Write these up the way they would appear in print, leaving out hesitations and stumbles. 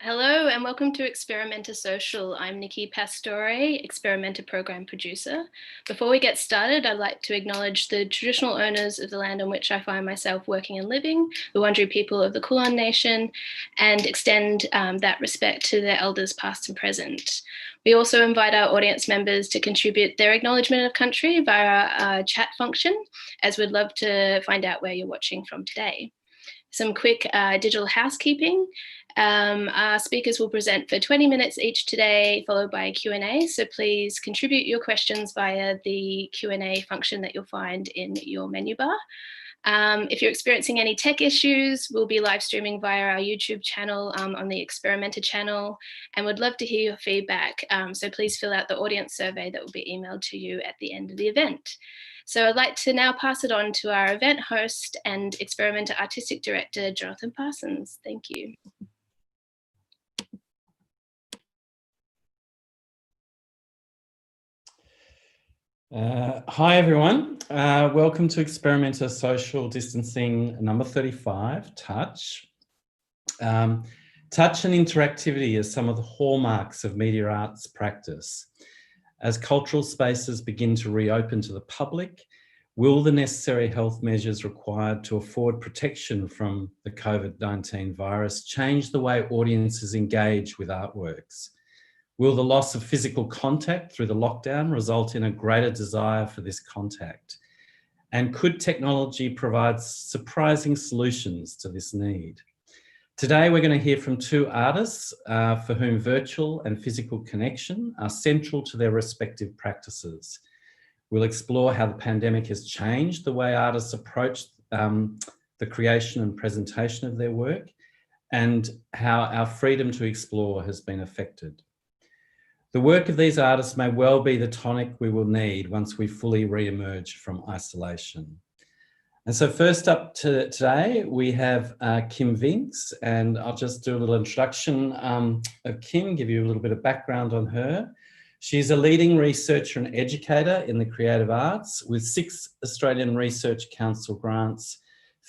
Hello and welcome to Experimenta Social. I'm Nikki Pastore, Experimenta Program Producer. Before we get started, I'd like to acknowledge the traditional owners of the land on which I find myself working and living, the Wurundjeri people of the Kulin Nation, and extend that respect to their elders past and present. We also invite our audience members to contribute their acknowledgement of country via our chat function, as we'd love to find out where you're watching from today. Some quick digital housekeeping. Our speakers will present for 20 minutes each today, followed by a Q&A. So please contribute your questions via the Q&A function that you'll find in your menu bar. If you're experiencing any tech issues, we'll be live streaming via our YouTube channel on the Experimenta channel, and would love to hear your feedback. So please fill out the audience survey that will be emailed to you at the end of the event. So I'd like to now pass it on to our event host and Experimenta Artistic Director, Jonathan Parsons. Thank you. Hi everyone, welcome to Experimenta Social Distancing number 35, Touch. Touch and interactivity are some of the hallmarks of media arts practice. As cultural spaces begin to reopen to the public, will the necessary health measures required to afford protection from the COVID-19 virus change the way audiences engage with artworks? Will the loss of physical contact through the lockdown result in a greater desire for this contact? And could technology provide surprising solutions to this need? Today, we're going to hear from two artists for whom virtual and physical connection are central to their respective practices. We'll explore how the pandemic has changed the way artists approach the creation and presentation of their work, and how our freedom to explore has been affected. The work of these artists may well be the tonic we will need once we fully re-emerge from isolation. And so first up today, we have Kim Vinks, and I'll just do a little introduction of Kim, give you a little bit of background on her. She's a leading researcher and educator in the creative arts with 6 Australian Research Council grants,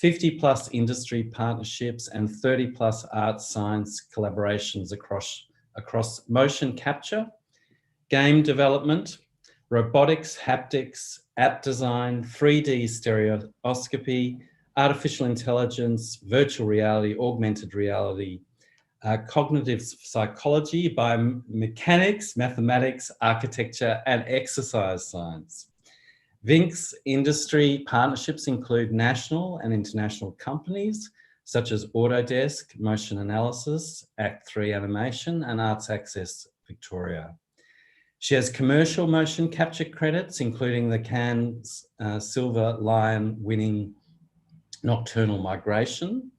50+ industry partnerships, and 30+ arts science collaborations across motion capture, game development, robotics, haptics, app design, 3D stereoscopy, artificial intelligence, virtual reality, augmented reality, cognitive psychology, biomechanics, mathematics, architecture, and exercise science. Vinks industry partnerships include national and international companies such as Autodesk, Motion Analysis, Act 3 Animation, and Arts Access Victoria. She has commercial motion capture credits, including the Cannes Silver Lion winning Nocturnal Migration.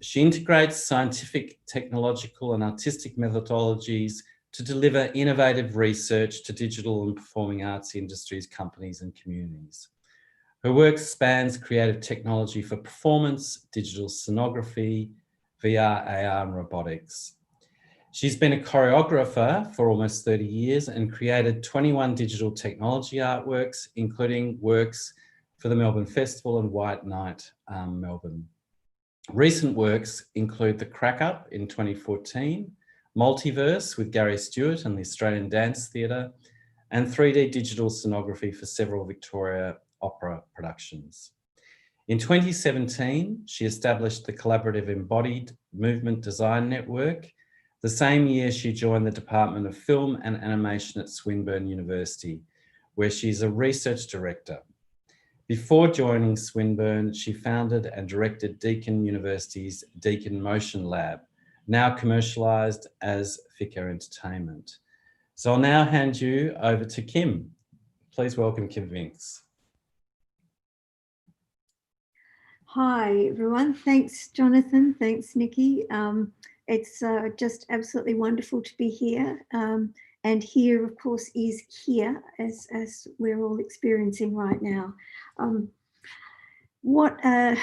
She integrates scientific, technological, and artistic methodologies to deliver innovative research to digital and performing arts industries, companies, and communities. Her work spans creative technology for performance, digital scenography, VR, AR, and robotics. She's been a choreographer for almost 30 years and created 21 digital technology artworks, including works for the Melbourne Festival and White Night, Melbourne. Recent works include The Crack Up in 2014, Multiverse with Gary Stewart and the Australian Dance Theatre, and 3D digital scenography for several Victoria opera productions. In 2017, she established the collaborative Embodied Movement Design Network. The same year, she joined the Department of Film and Animation at Swinburne University, where she's a research director. Before joining Swinburne, she founded and directed Deakin University's Deakin Motion Lab, now commercialised as Ficker Entertainment. So I'll now hand you over to Kim. Please welcome Kim Vinks. Hi, everyone. Thanks, Jonathan. Thanks, Nikki. It's just absolutely wonderful to be here. And here, of course, is here as we're all experiencing right now. What a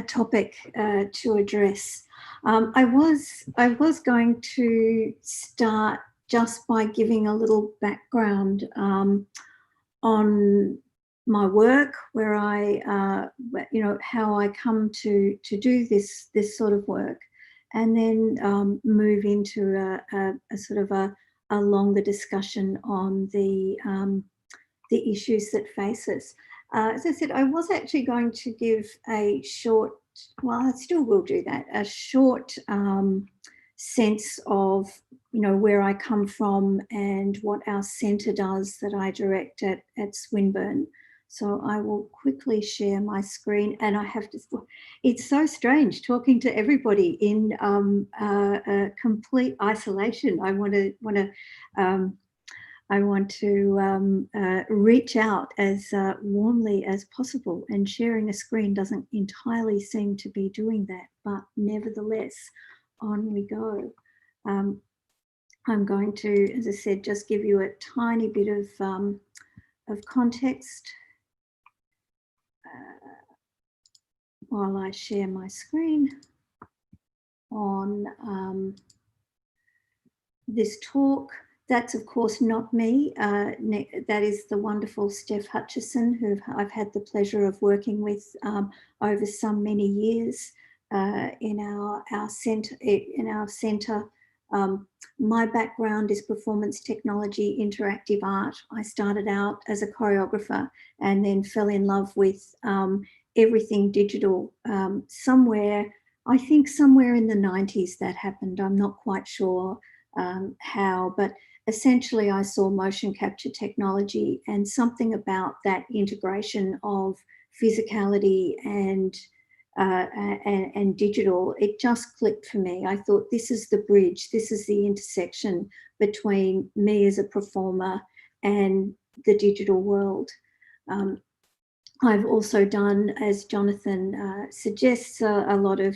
topic to address. I was going to start just by giving a little background on my work, where I, how I come to do this sort of work. and then move into a sort of a longer discussion on the issues that face us. As I said, I was actually going to give a short, well, I still will do that, a short sense of, where I come from and what our centre does that I direct at Swinburne. So I will quickly share my screen, and I have to, it's so strange talking to everybody in complete isolation. I want to reach out as warmly as possible, and sharing a screen doesn't entirely seem to be doing that, but nevertheless, on we go. I'm going to, as I said, just give you a tiny bit of context while I share my screen on this talk. That's, of course, not me. That is the wonderful Steph Hutchison, who I've had the pleasure of working with over some many years in our centre. My background is performance technology, interactive art. I started out as a choreographer and then fell in love with everything digital. I think somewhere in the 90s that happened. I'm not quite sure how, but essentially I saw motion capture technology and something about that integration of physicality and digital, it just clicked for me. I thought, this is the bridge, this is the intersection between me as a performer and the digital world. I've also done, as Jonathan suggests, a lot of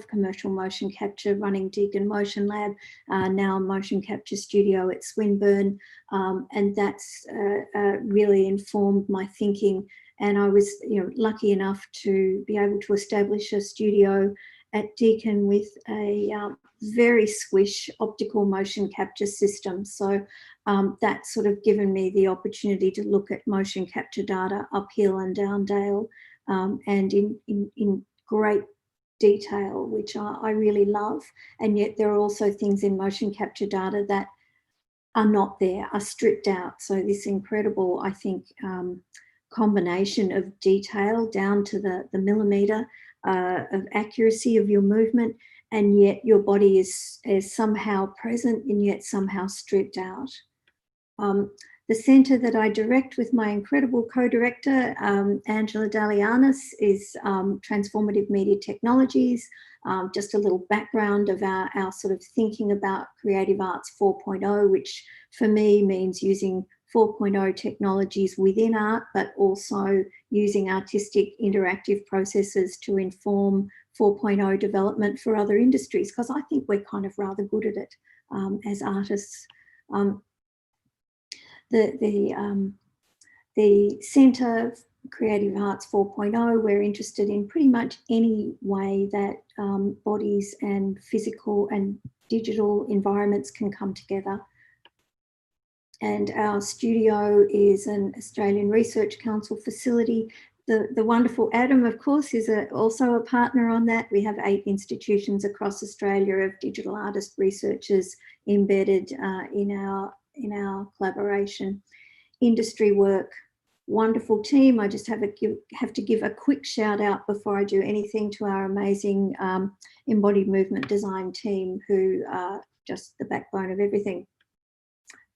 commercial motion capture, running Deakin Motion Lab, now a motion capture studio at Swinburne, and that's really informed my thinking. And I was, lucky enough to be able to establish a studio at Deakin with a very swish optical motion capture system. So that's sort of given me the opportunity to look at motion capture data uphill and down dale, and in great detail, which I really love. And yet there are also things in motion capture data that are not there, are stripped out. So this incredible, I think, combination of detail down to the millimetre of accuracy of your movement, and yet your body is somehow present and yet somehow stripped out. The centre that I direct with my incredible co-director, Angela Dalianis, is Transformative Media Technologies. Just a little background of our sort of thinking about Creative Arts 4.0, which for me means using 4.0 technologies within art, but also using artistic interactive processes to inform 4.0 development for other industries, because I think we're kind of rather good at it as artists. The Centre Creative Arts 4.0, we're interested in pretty much any way that bodies and physical and digital environments can come together. And our studio is an Australian Research Council facility. The wonderful Adam, of course, is also a partner on that. We have 8 institutions across Australia of digital artist researchers embedded in our collaboration. Industry work, wonderful team. I just have to give a quick shout out before I do anything to our amazing embodied movement design team, who are just the backbone of everything,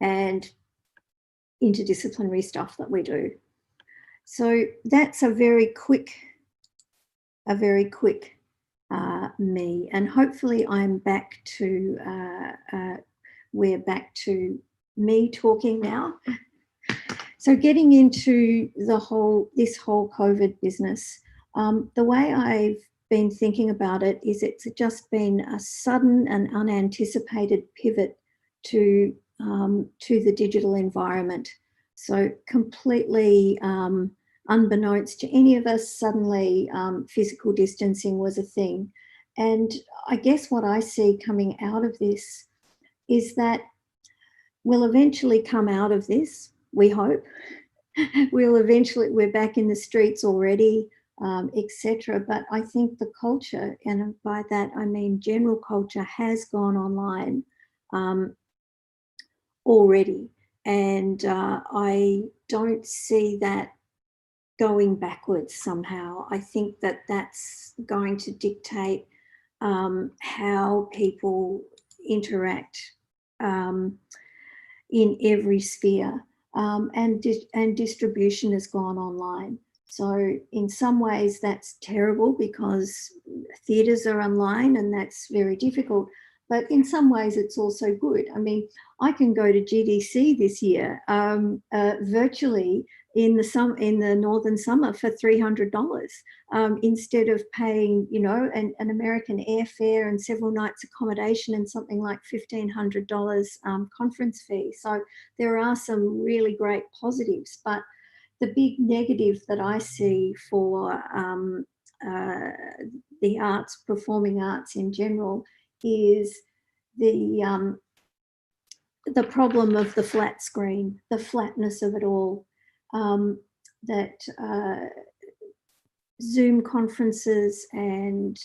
and interdisciplinary stuff that we do. So that's a very quick me, and hopefully I'm back to, we're back to me talking now. So getting into this whole COVID business, the way I've been thinking about it is it's just been a sudden and unanticipated pivot to the digital environment. So completely unbeknownst to any of us, suddenly physical distancing was a thing. And I guess what I see coming out of this is that we'll eventually come out of this, we hope. We're back in the streets already. etc. But I think the culture, and by that I mean general culture, has gone online already. And I don't see that going backwards somehow. I think that that's going to dictate how people interact in every sphere. And distribution has gone online. So in some ways that's terrible because theatres are online and that's very difficult. But in some ways it's also good. I mean, I can go to GDC this year virtually in the northern summer for $300 instead of paying, you know, an American airfare and several nights accommodation and something like $1,500 conference fee. So there are some really great positives, but the big negative that I see for the arts, performing arts in general, is the problem of the flat screen, the flatness of it all. That Zoom conferences and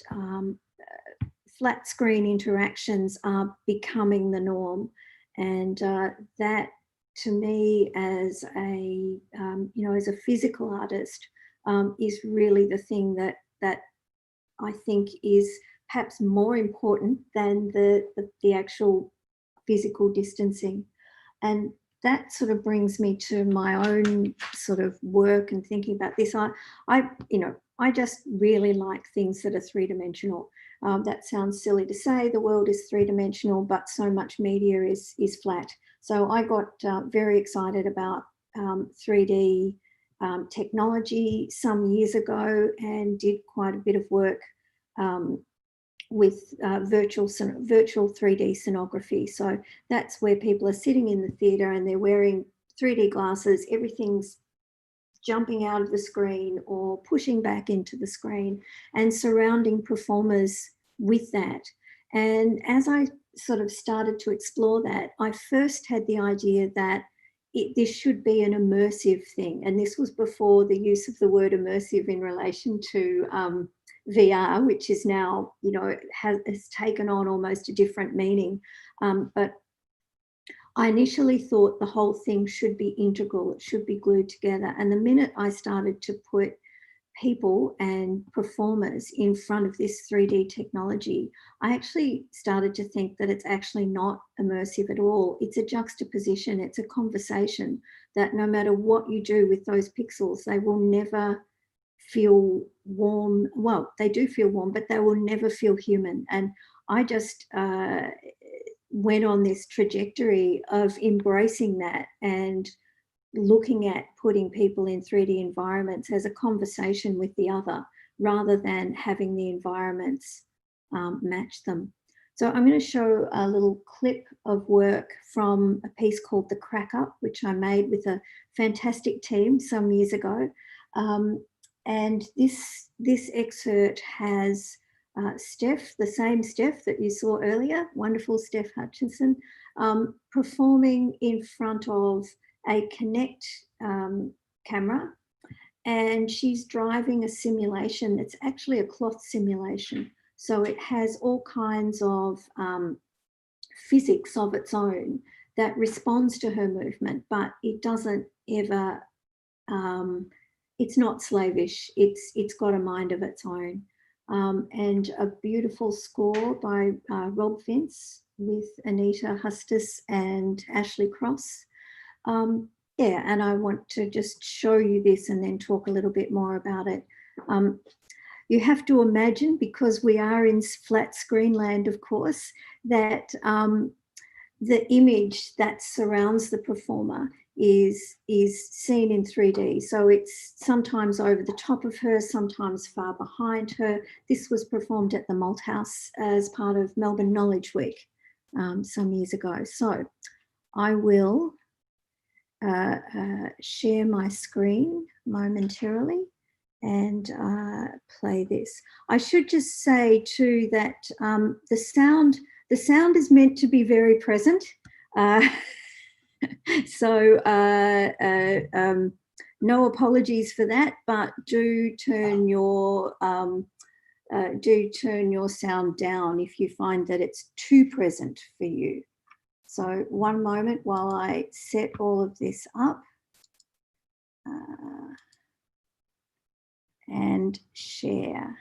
flat screen interactions are becoming the norm, and that, to me, as a as a physical artist, is really the thing that I think is perhaps more important than the actual physical distancing. And that sort of brings me to my own sort of work and thinking about this. I just really like things that are three-dimensional. That sounds silly to say, the world is three-dimensional, but so much media is flat. So I got very excited about 3D technology some years ago and did quite a bit of work with virtual 3D sonography. So that's where people are sitting in the theatre and they're wearing 3D glasses, everything's jumping out of the screen or pushing back into the screen, and surrounding performers with that. And as I sort of started to explore that, I first had the idea that this should be an immersive thing. And this was before the use of the word immersive in relation to VR, which is now, you know, has taken on almost a different meaning. But I initially thought the whole thing should be integral, it should be glued together. And the minute I started to put people and performers in front of this 3D technology, I actually started to think that it's actually not immersive at all. It's a juxtaposition, it's a conversation that no matter what you do with those pixels, they will never feel warm. Well, they do feel warm, but they will never feel human. And I just went on this trajectory of embracing that and looking at putting people in 3D environments as a conversation with the other, rather than having the environments match them. So I'm going to show a little clip of work from a piece called The Crack Up, which I made with a fantastic team some years ago. And this excerpt has Steph, the same Steph that you saw earlier, wonderful Steph Hutchinson, performing in front of a Connect camera, and she's driving a simulation. It's actually a cloth simulation. So it has all kinds of physics of its own that responds to her movement, but it doesn't ever, it's not slavish. It's got a mind of its own. And a beautiful score by Rob Vince with Anita Hustis and Ashley Cross. Yeah, and I want to just show you this and then talk a little bit more about it. You have to imagine, because we are in flat screen land, of course, that the image that surrounds the performer is seen in 3D. So it's sometimes over the top of her, sometimes far behind her. This was performed at the Malthouse as part of Melbourne Knowledge Week some years ago. So I will share my screen momentarily and play this. I should just say too that the sound is meant to be very present. So no apologies for that, but do turn your sound down if you find that it's too present for you. So one moment while I set all of this up and share.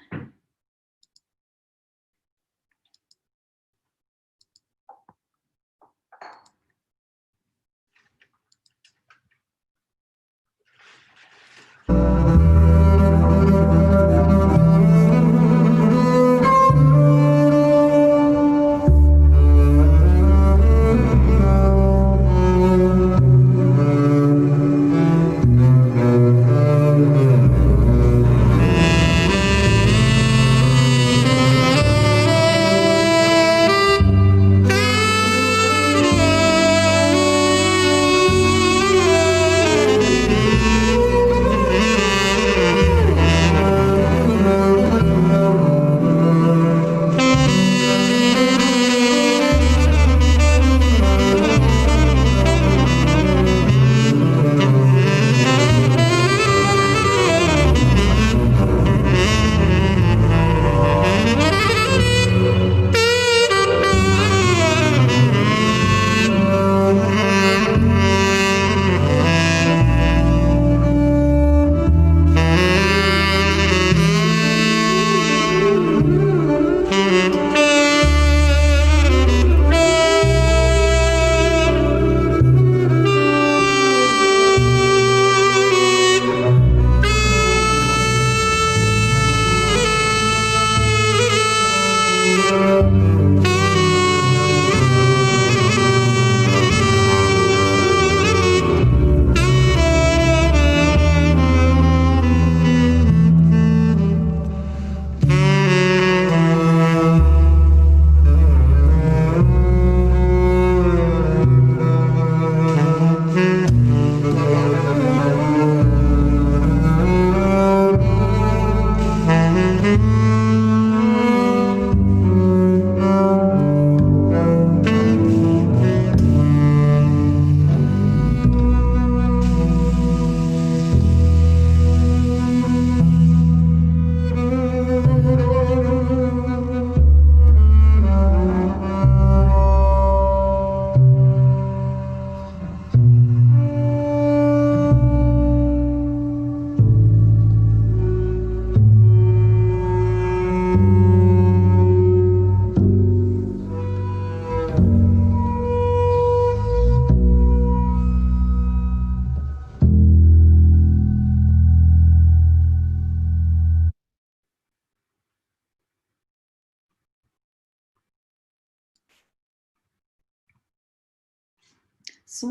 So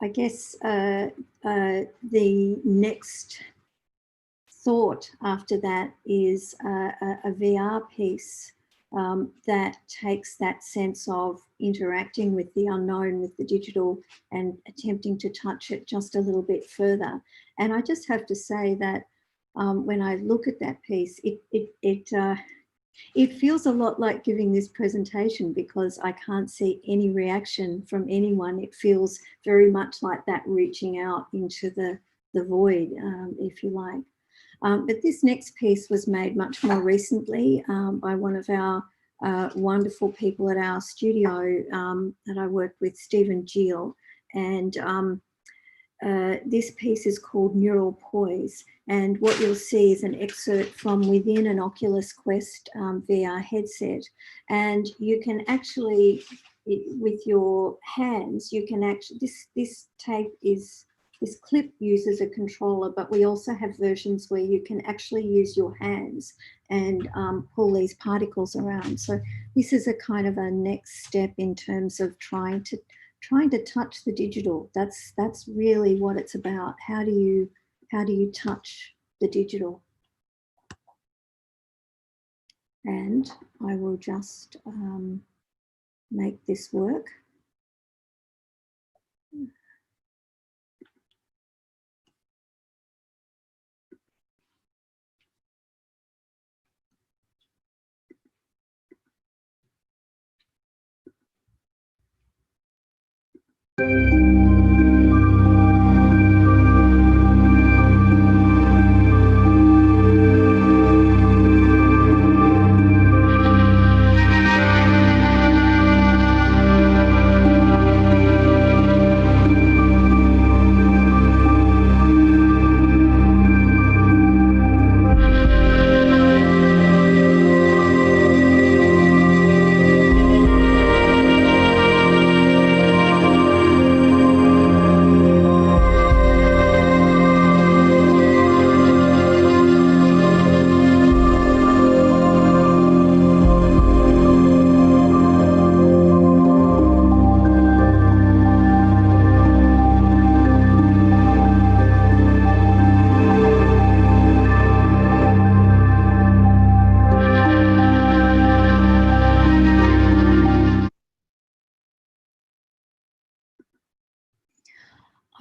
I guess the next thought after that is a VR piece that takes that sense of interacting with the unknown, with the digital, and attempting to touch it just a little bit further. And I just have to say that when I look at that piece, it feels a lot like giving this presentation because I can't see any reaction from anyone. It feels very much like that reaching out into the void, if you like. But this next piece was made much more recently by one of our wonderful people at our studio that I work with, Stephen Giel. And this piece is called Neural Poise. And what you'll see is an excerpt from within an Oculus Quest VR headset. And you can actually, with your hands, you can actually, this clip uses a controller, but we also have versions where you can actually use your hands and pull these particles around. So this is a kind of a next step in terms of trying to touch the digital. That's really what it's about. How do you touch the digital? And I will just make this work.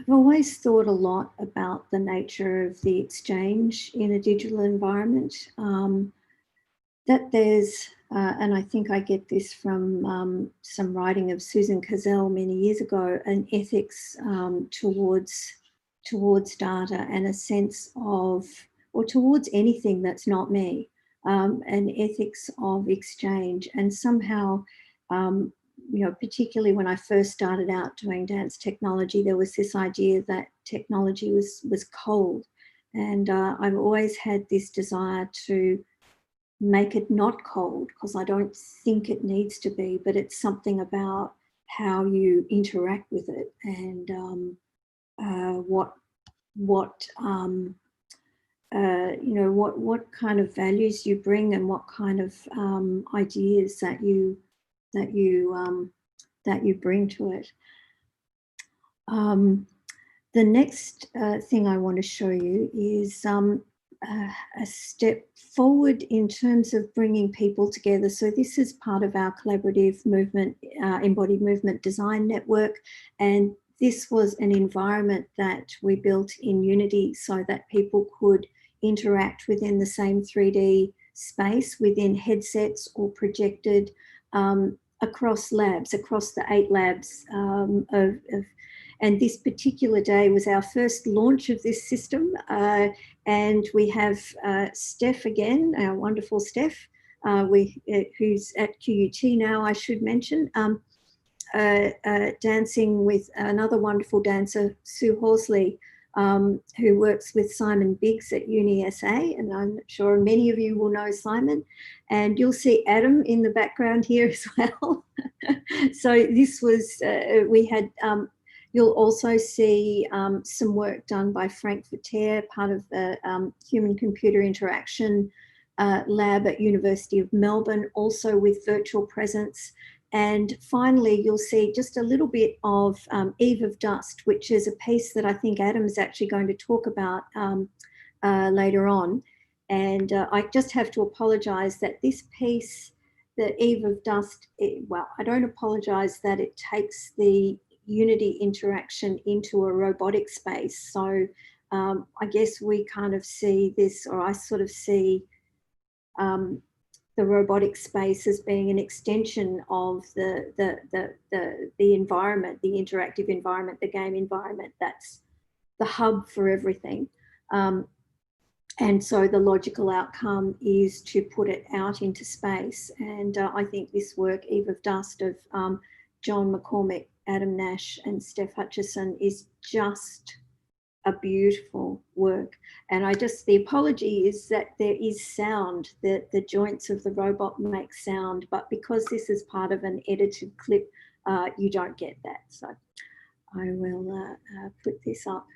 I've always thought a lot about the nature of the exchange in a digital environment. That there's, and I think I get this from some writing of Susan Cazell many years ago, an ethics towards data and a sense of, or towards anything that's not me, an ethics of exchange. And somehow, you know, particularly when I first started out doing dance technology, there was this idea that technology was cold. And I've always had this desire to make it not cold, because I don't think it needs to be, but it's something about how you interact with it and you know, what kind of values you bring and what kind of ideas that you bring to it. The next thing I want to show you is a step forward in terms of bringing people together. So this is part of our collaborative movement, embodied movement design network. And this was an environment that we built in Unity so that people could interact within the same 3D space within headsets or projected across labs, across the 8 labs and this particular day was our first launch of this system. And we have Steph again, our wonderful Steph, who's at QUT now, I should mention, dancing with another wonderful dancer, Sue Horsley, who works with Simon Biggs at UniSA, and I'm sure many of you will know Simon. And you'll see Adam in the background here as well. So this was, we had, you'll also see some work done by Frank Verteer, part of the human-computer interaction lab at University of Melbourne, also with virtual presence. And finally, you'll see just a little bit of Eve of Dust, which is a piece that I think Adam's actually going to talk about later on. And I just have to apologise that this piece, the Eve of Dust, well, I don't apologise that it takes the Unity interaction into a robotic space. So I guess we kind of see this, or I sort of see the robotic space as being an extension of the environment, the interactive environment, the game environment. That's the hub for everything. And so the logical outcome is to put it out into space. And I think this work, Eve of Dust, of John McCormick, Adam Nash and Steph Hutchison, is just a beautiful work. And the apology is that there is sound, that the joints of the robot make sound, but because this is part of an edited clip, you don't get that. So I will put this up.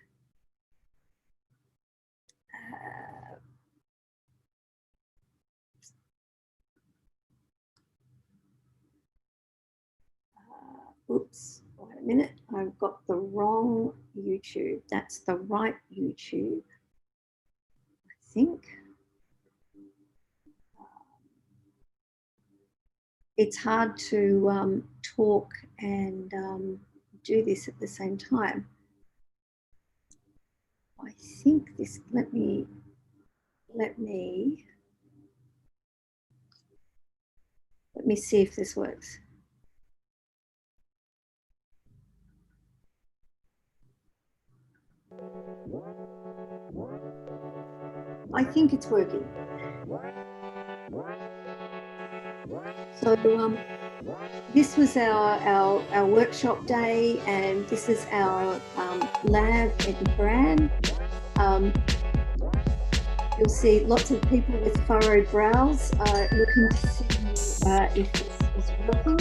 Oops, wait a minute. I've got the wrong YouTube. That's the right YouTube, I think. It's hard to talk and do this at the same time. I think this, let me see if this works. I think it's working. So this was our workshop day, and this is our lab in Bran. You'll see lots of people with furrowed brows looking to see if this is working.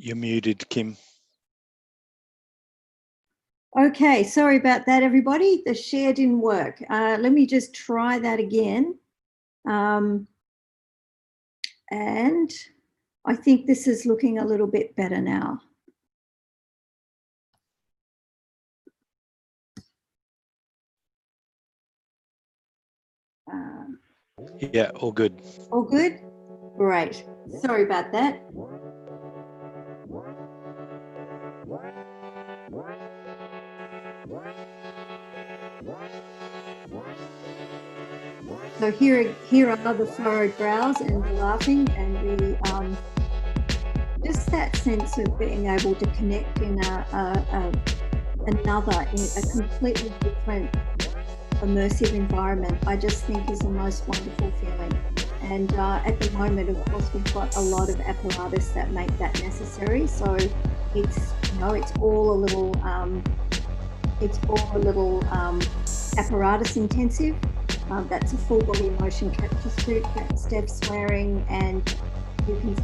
You're muted, Kim. Okay, sorry about that, everybody. The share didn't work. Let me just try that again. And I think this is looking a little bit better now. Yeah, all good. All good? Great. Sorry about that. So here are the furrowed brows and the laughing and the just that sense of being able to connect in a completely different immersive environment. I just think is the most wonderful feeling. And at the moment, of course, we've got a lot of apparatus that make that necessary. So it's it's all a little apparatus intensive. That's a full body motion capture suit that Steph's wearing, and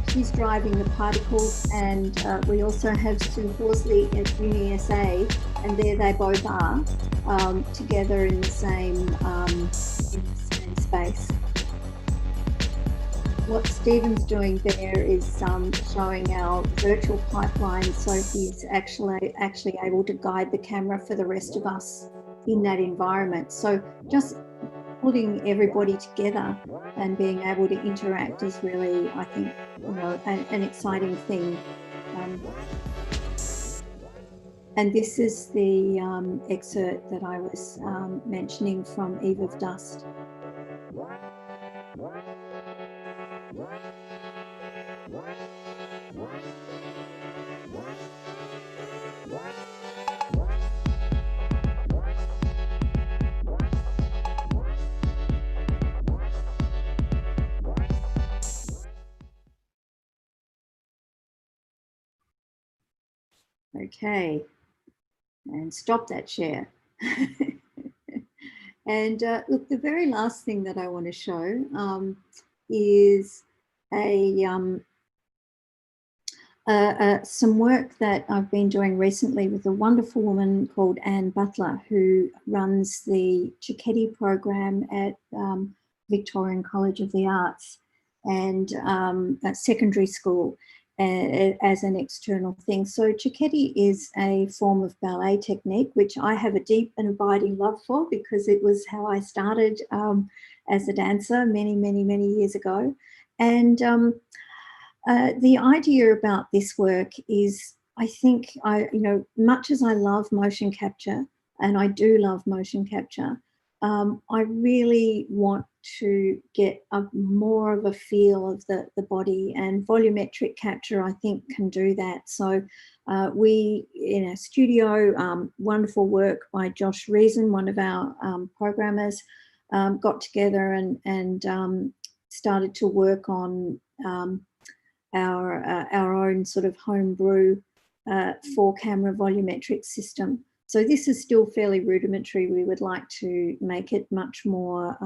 she's driving the particles. And we also have Sue Horsley at UniSA, and there they both are together in the same space. What Stephen's doing there is showing our virtual pipeline, so he's actually able to guide the camera for the rest of us in that environment. So just putting everybody together and being able to interact is really, I think, an exciting thing. And this is the excerpt that I was mentioning from Eve of Dust. Okay, and stop that share. And look, the very last thing that I want to show is some work that I've been doing recently with a wonderful woman called Anne Butler, who runs the Cicchetti program at Victorian College of the Arts and at secondary school as an external thing. So Cicchetti is a form of ballet technique, which I have a deep and abiding love for because it was how I started as a dancer many, many, many years ago. And the idea about this work is, I think, much as I love motion capture, and I do love motion capture, I really want to get more of a feel of the body, and volumetric capture, I think, can do that. So we, in our studio, wonderful work by Josh Reason, one of our programmers, got together and started to work on our own sort of homebrew 4-camera volumetric system. So this is still fairly rudimentary. We would like to make it much more,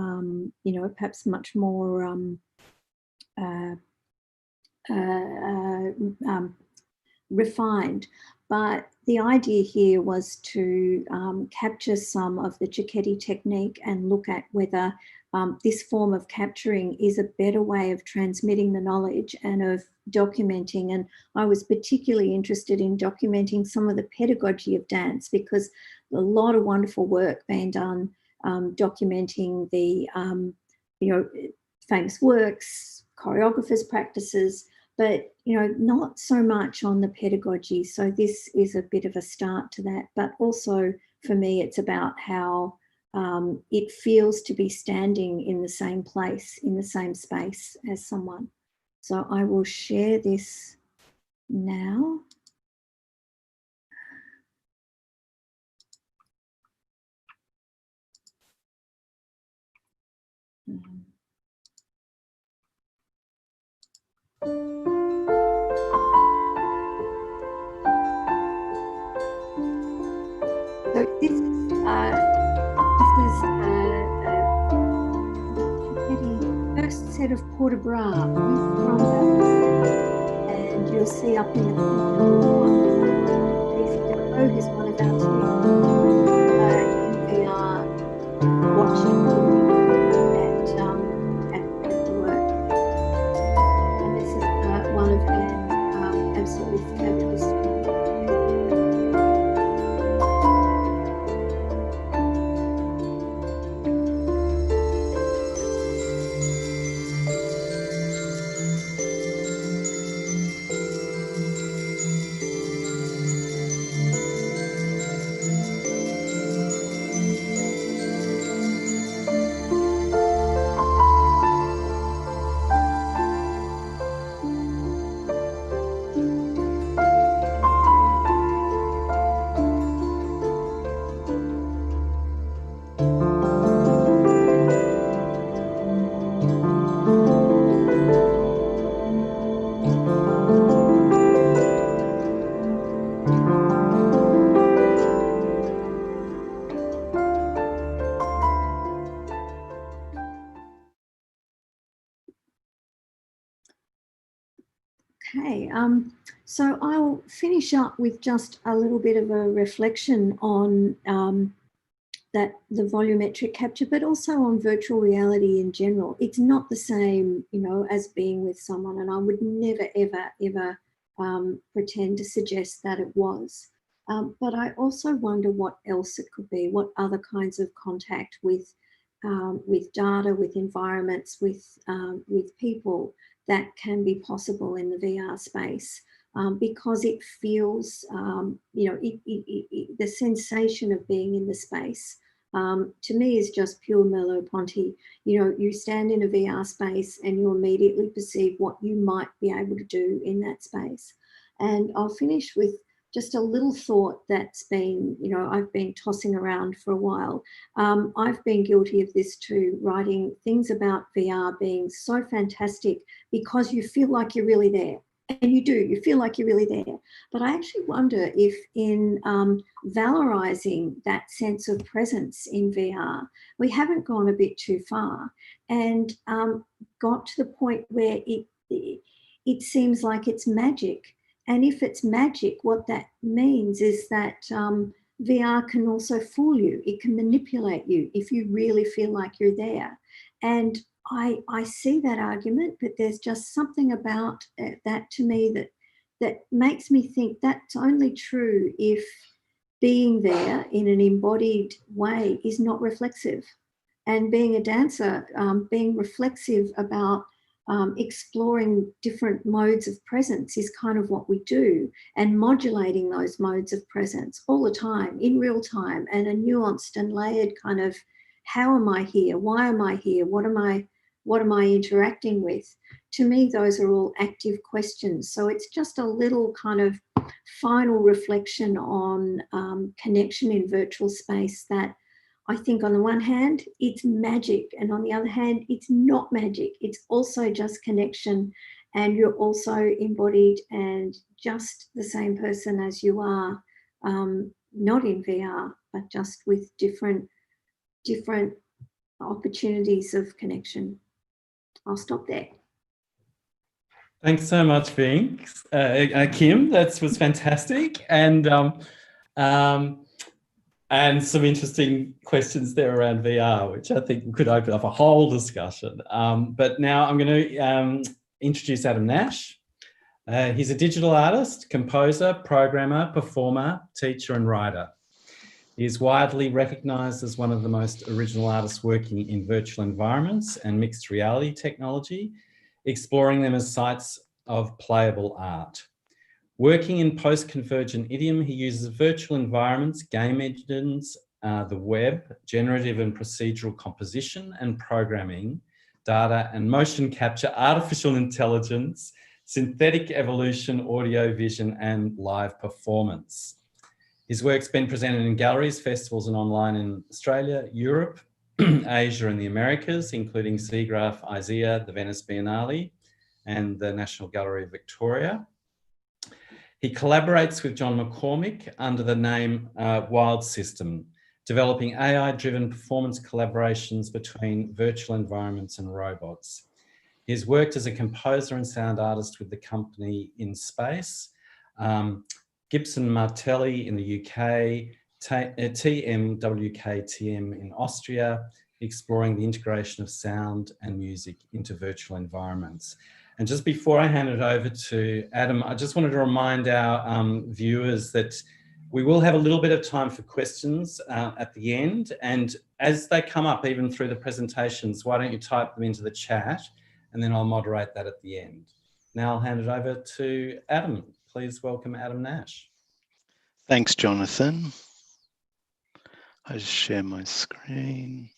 perhaps much more refined. But the idea here was to capture some of the Cicchetti technique and look at whether this form of capturing is a better way of transmitting the knowledge and of documenting. And I was particularly interested in documenting some of the pedagogy of dance, because a lot of wonderful work being done documenting the famous works, choreographers' practices, but not so much on the pedagogy. So this is a bit of a start to that. But also for me, it's about how it feels to be standing in the same place, in the same space as someone. So I will share this now. So this is first set of port de bras, and you'll see up in the corner who's one of our team in VR watching at the work. And this is one of her absolutely fabulous students. Okay, so I'll finish up with just a little bit of a reflection on the volumetric capture, but also on virtual reality in general. It's not the same, you know, as being with someone, and I would never, ever, ever pretend to suggest that it was. But I also wonder what else it could be, what other kinds of contact with data, with environments, with people that can be possible in the VR space, because it feels, you know, the sensation of being in the space, to me is just pure Merleau-Ponty. You know, you stand in a VR space and you immediately perceive what you might be able to do in that space. And I'll finish with just a little thought that's been, you know, I've been tossing around for a while. I've been guilty of this too, writing things about VR being so fantastic because you feel like you're really there. And you feel like you're really there. But I actually wonder if in valorizing that sense of presence in VR, we haven't gone a bit too far and got to the point where it seems like it's magic. And if it's magic, what that means is that VR can also fool you. It can manipulate you if you really feel like you're there. And I see that argument, but there's just something about that to me that makes me think that's only true if being there in an embodied way is not reflexive. And being a dancer, being reflexive about exploring different modes of presence is kind of what we do, and modulating those modes of presence all the time, in real time, and a nuanced and layered kind of, how am I here? Why am I here? What am I interacting with? To me, those are all active questions. So it's just a little kind of final reflection on connection in virtual space that I think on the one hand, it's magic, and on the other hand, it's not magic. It's also just connection, and you're also embodied and just the same person as you are, not in VR, but just with different opportunities of connection. I'll stop there. Thanks so much, Vince. Kim, that was fantastic. And some interesting questions there around VR, which I think could open up a whole discussion. But now I'm going to introduce Avinash. He's a digital artist, composer, programmer, performer, teacher, and writer. He is widely recognised as one of the most original artists working in virtual environments and mixed reality technology, exploring them as sites of playable art. Working in post-convergent idiom, he uses virtual environments, game engines, the web, generative and procedural composition and programming, data and motion capture, artificial intelligence, synthetic evolution, audio, vision, and live performance. His work's been presented in galleries, festivals, and online in Australia, Europe, Asia, and the Americas, including Seagraph, IZEA, the Venice Biennale, and the National Gallery of Victoria. He collaborates with John McCormick under the name Wild System, developing AI-driven performance collaborations between virtual environments and robots. He's worked as a composer and sound artist with the company In Space, Gibson Martelli in the UK, TMWKTM in Austria, exploring the integration of sound and music into virtual environments. And just before I hand it over to Adam, I just wanted to remind our viewers that we will have a little bit of time for questions at the end. And as they come up, even through the presentations, why don't you type them into the chat and then I'll moderate that at the end. Now I'll hand it over to Adam. Please welcome Adam Nash. Thanks, Jonathan. I just share my screen.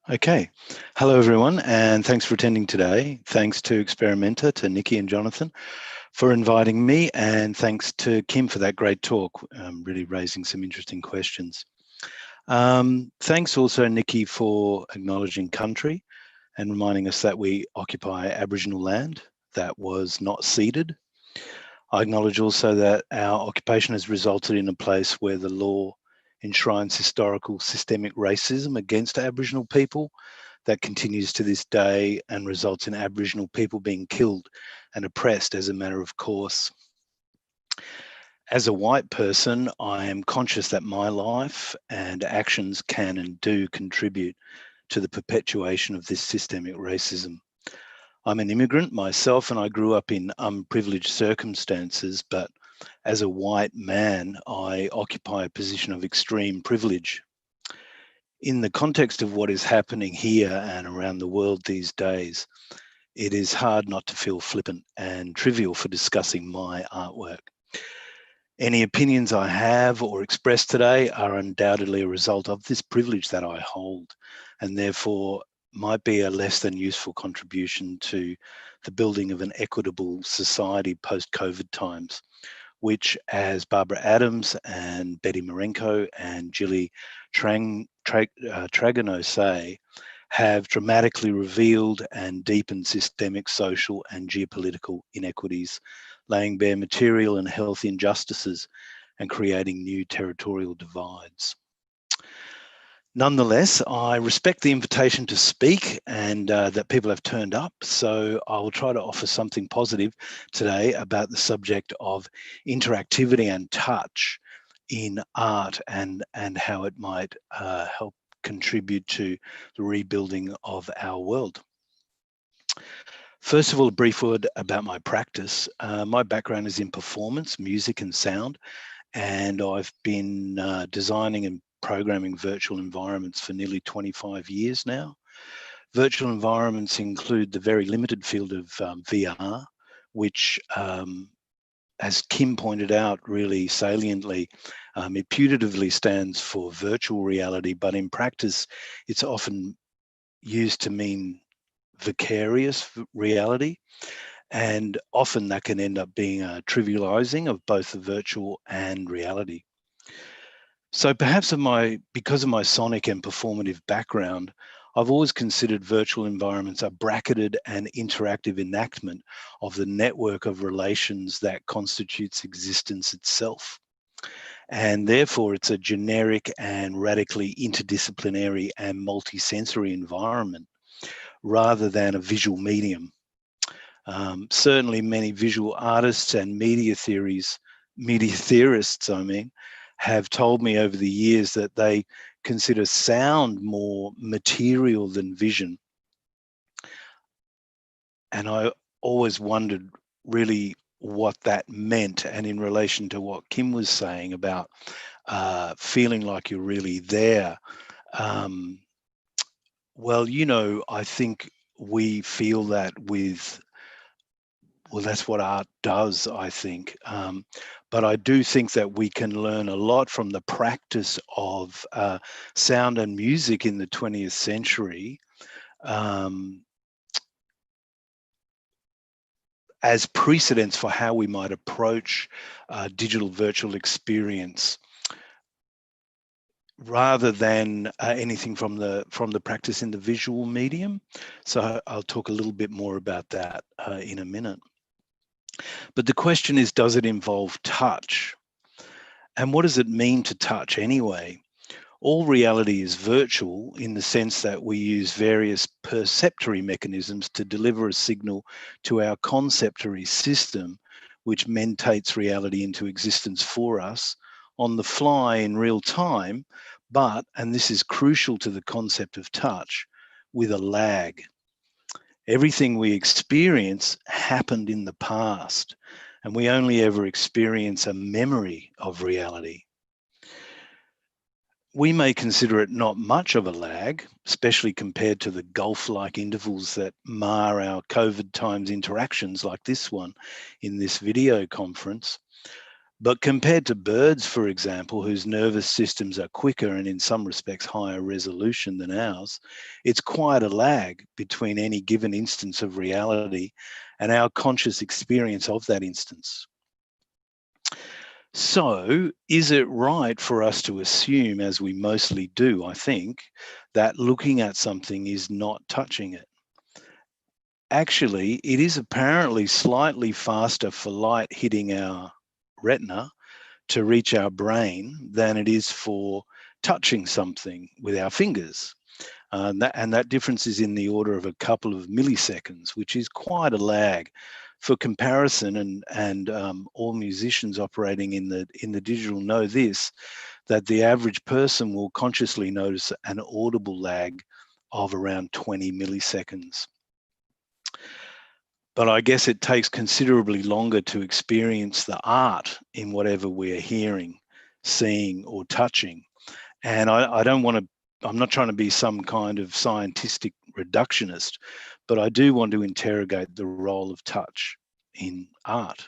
Okay, hello everyone, and thanks for attending today. Thanks to Experimenta, to Nikki and Jonathan for inviting me, and thanks to Kim for that great talk, really raising some interesting questions. Thanks also, Nikki, for acknowledging country and reminding us that we occupy Aboriginal land that was not ceded. I acknowledge also that our occupation has resulted in a place where the law enshrines historical systemic racism against Aboriginal people that continues to this day and results in Aboriginal people being killed and oppressed as a matter of course. As a white person, I am conscious that my life and actions can and do contribute to the perpetuation of this systemic racism. I'm an immigrant myself and I grew up in unprivileged circumstances, but as a white man, I occupy a position of extreme privilege. In the context of what is happening here and around the world these days, it is hard not to feel flippant and trivial for discussing my artwork. Any opinions I have or express today are undoubtedly a result of this privilege that I hold, and therefore might be a less than useful contribution to the building of an equitable society post-COVID times, which, as Barbara Adams and Betty Marenko and Jilly Tragano say, have dramatically revealed and deepened systemic social and geopolitical inequities, laying bare material and health injustices and creating new territorial divides. Nonetheless, I respect the invitation to speak and that people have turned up, so I will try to offer something positive today about the subject of interactivity and touch in art and how it might help contribute to the rebuilding of our world. First of all, a brief word about my practice. My background is in performance, music and sound, and I've been designing and programming virtual environments for nearly 25 years now. Virtual environments include the very limited field of VR, which, as Kim pointed out really saliently, it putatively stands for virtual reality, but in practice, it's often used to mean vicarious reality. And often that can end up being a trivializing of both the virtual and reality. So perhaps because of my sonic and performative background, I've always considered virtual environments a bracketed and interactive enactment of the network of relations that constitutes existence itself. And therefore it's a generic and radically interdisciplinary and multisensory environment rather than a visual medium. Certainly many visual artists and media theorists, have told me over the years that they consider sound more material than vision. And I always wondered really what that meant, and in relation to what Kim was saying about feeling like you're really there. Well, you know, I think we feel that with, well, that's what art does, I think. But I do think that we can learn a lot from the practice of sound and music in the 20th century as precedents for how we might approach digital virtual experience. rather than anything from the practice in the visual medium. So I'll talk a little bit more about that in a minute. But the question is, does it involve touch? And what does it mean to touch anyway? All reality is virtual in the sense that we use various perceptory mechanisms to deliver a signal to our conceptory system, which mentates reality into existence for us on the fly in real time, but, and this is crucial to the concept of touch, with a lag. Everything we experience happened in the past, and we only ever experience a memory of reality. We may consider it not much of a lag, especially compared to the gulf-like intervals that mar our COVID times interactions like this one in this video conference. But compared to birds, for example, whose nervous systems are quicker and in some respects higher resolution than ours, it's quite a lag between any given instance of reality and our conscious experience of that instance. So, is it right for us to assume, as we mostly do, I think, that looking at something is not touching it? Actually, it is apparently slightly faster for light hitting our retina to reach our brain than it is for touching something with our fingers. And that difference is in the order of a couple of milliseconds, which is quite a lag. For comparison, and all musicians operating in the digital know this, that the average person will consciously notice an audible lag of around 20 milliseconds. But I guess it takes considerably longer to experience the art in whatever we're hearing, seeing, or touching. And I'm not trying to be some kind of scientific reductionist, but I do want to interrogate the role of touch in art.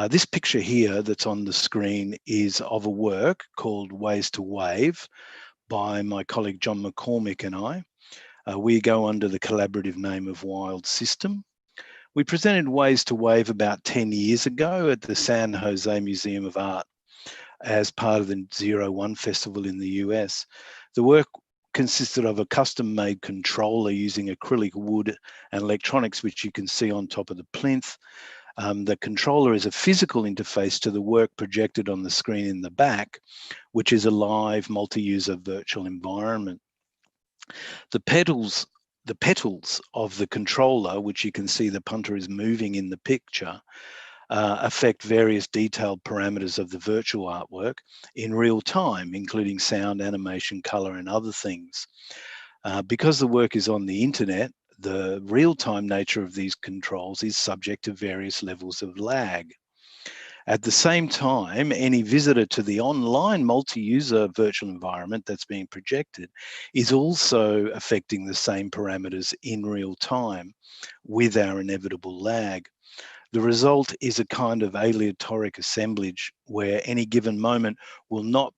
This picture here that's on the screen is of a work called Ways to Wave by my colleague John McCormick and I. We go under the collaborative name of Wild System. We presented Ways to Wave about 10 years ago at the San Jose Museum of Art as part of the 01 Festival in the US. The work consisted of a custom-made controller using acrylic wood and electronics, which you can see on top of the plinth. The controller is a physical interface to the work projected on the screen in the back, which is a live multi-user virtual environment. The petals of the controller, which you can see the punter is moving in the picture, affect various detailed parameters of the virtual artwork in real time, including sound, animation, color, and other things. Because the work is on the internet, the real-time nature of these controls is subject to various levels of lag. At the same time, any visitor to the online multi-user virtual environment that's being projected is also affecting the same parameters in real time with our inevitable lag. The result is a kind of aleatoric assemblage where any given moment will not,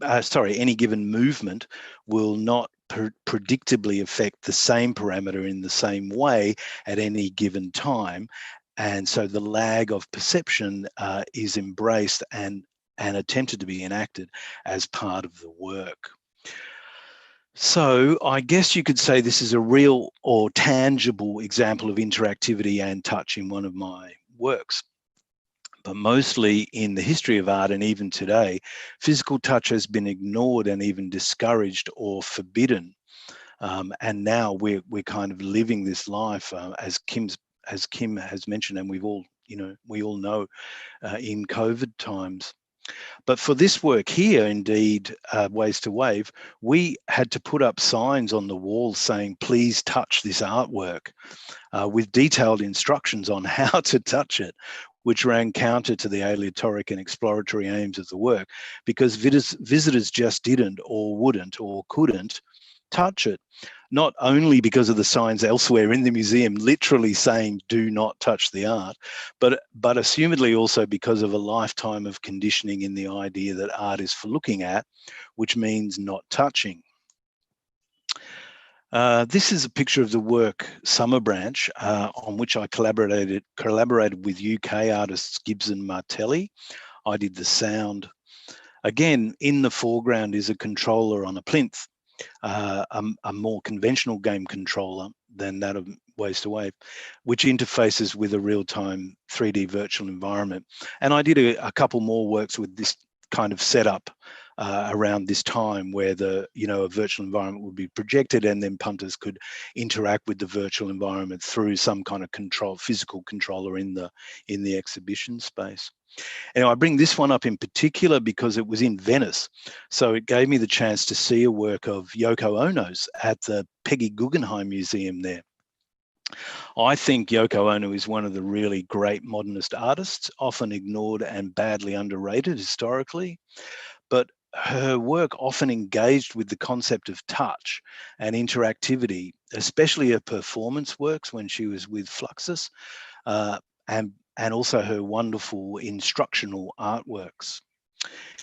any given movement will not predictably affect the same parameter in the same way at any given time. And so the lag of perception is embraced and attempted to be enacted as part of the work. So I guess you could say this is a real or tangible example of interactivity and touch in one of my works. But mostly in the history of art and even today, physical touch has been ignored and even discouraged or forbidden. And now we're kind of living this life as Kim has mentioned, and we all know in COVID times. But for this work here, indeed, Ways to Wave, we had to put up signs on the wall saying, please touch this artwork, with detailed instructions on how to touch it, which ran counter to the aleatoric and exploratory aims of the work, because visitors just didn't or wouldn't or couldn't touch it. Not only because of the signs elsewhere in the museum literally saying do not touch the art, but assumedly also because of a lifetime of conditioning in the idea that art is for looking at, which means not touching. This is a picture of the work Summer Branch, on which I collaborated with UK artists Gibbs and Martelli. I did the sound. Again, in the foreground is a controller on a plinth, a more conventional game controller than that of Ways to Wave, which interfaces with a real-time 3D virtual environment. And I did a couple more works with this kind of setup around this time, where a virtual environment would be projected, and then punters could interact with the virtual environment through some kind of physical controller in the exhibition space. Anyway, I bring this one up in particular because it was in Venice. So it gave me the chance to see a work of Yoko Ono's at the Peggy Guggenheim Museum there. I think Yoko Ono is one of the really great modernist artists, often ignored and badly underrated historically. But her work often engaged with the concept of touch and interactivity, especially her performance works when she was with Fluxus, and also her wonderful instructional artworks.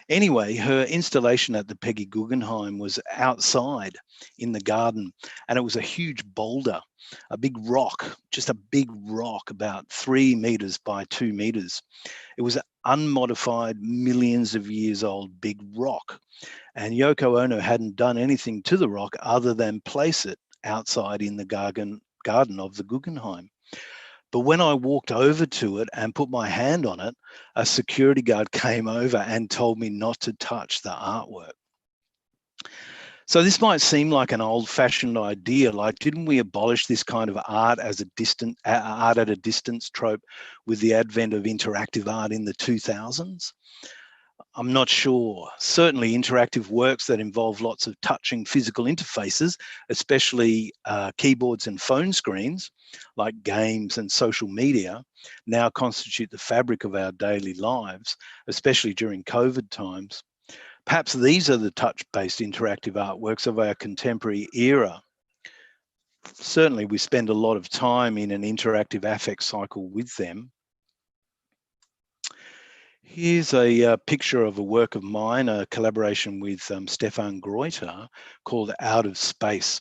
Anyway, her installation at the Peggy Guggenheim was outside in the garden, and it was a huge boulder, a big rock, just a big rock about 3 meters by 2 meters. It was an unmodified, millions of years old big rock, and Yoko Ono hadn't done anything to the rock other than place it outside in the garden of the Guggenheim. But when I walked over to it and put my hand on it, a security guard came over and told me not to touch the artwork. So this might seem like an old-fashioned idea, like didn't we abolish this kind of art at a distance trope with the advent of interactive art in the 2000s? I'm not sure. Certainly interactive works that involve lots of touching physical interfaces, especially keyboards and phone screens, like games and social media, now constitute the fabric of our daily lives, especially during COVID times. Perhaps these are the touch-based interactive artworks of our contemporary era. Certainly we spend a lot of time in an interactive affect cycle with them. Here's a picture of a work of mine, a collaboration with Stefan Greuter, called Out of Space,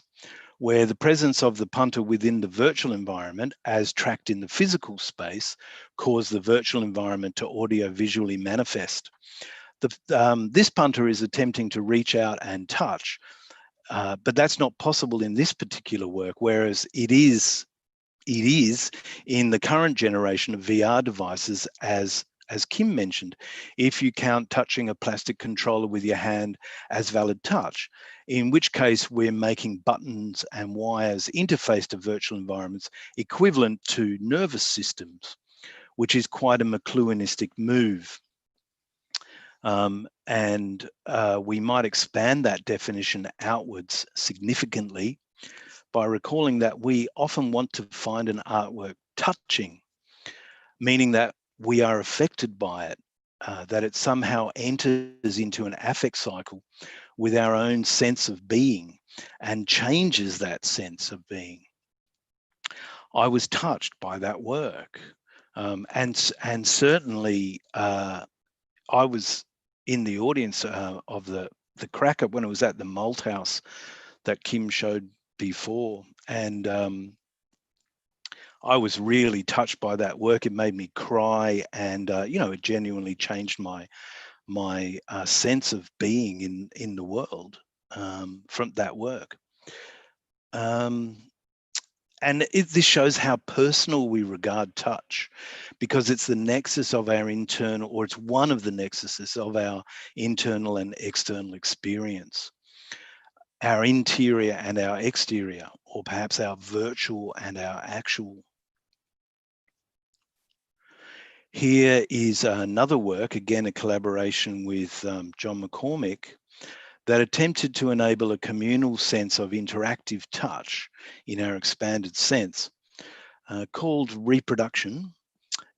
where the presence of the punter within the virtual environment, as tracked in the physical space, caused the virtual environment to audio-visually manifest. This punter is attempting to reach out and touch, but that's not possible in this particular work, whereas it is in the current generation of VR devices, as Kim mentioned, if you count touching a plastic controller with your hand as valid touch, in which case we're making buttons and wires interface to virtual environments equivalent to nervous systems, which is quite a McLuhanistic move. We might expand that definition outwards significantly by recalling that we often want to find an artwork touching, meaning that we are affected by it, that it somehow enters into an affect cycle with our own sense of being and changes that sense of being. I was touched by that work, and certainly I was in the audience of the Cracker when it was at the Malthouse that Kim showed before, and I was really touched by that work. It made me cry, and it genuinely changed my sense of being in the world from that work. This shows how personal we regard touch, because it's the nexus of our internal, or it's one of the nexuses of our internal and external experience, our interior and our exterior, or perhaps our virtual and our actual. Here is another work, again a collaboration with John McCormick, that attempted to enable a communal sense of interactive touch in our expanded sense, called Reproduction.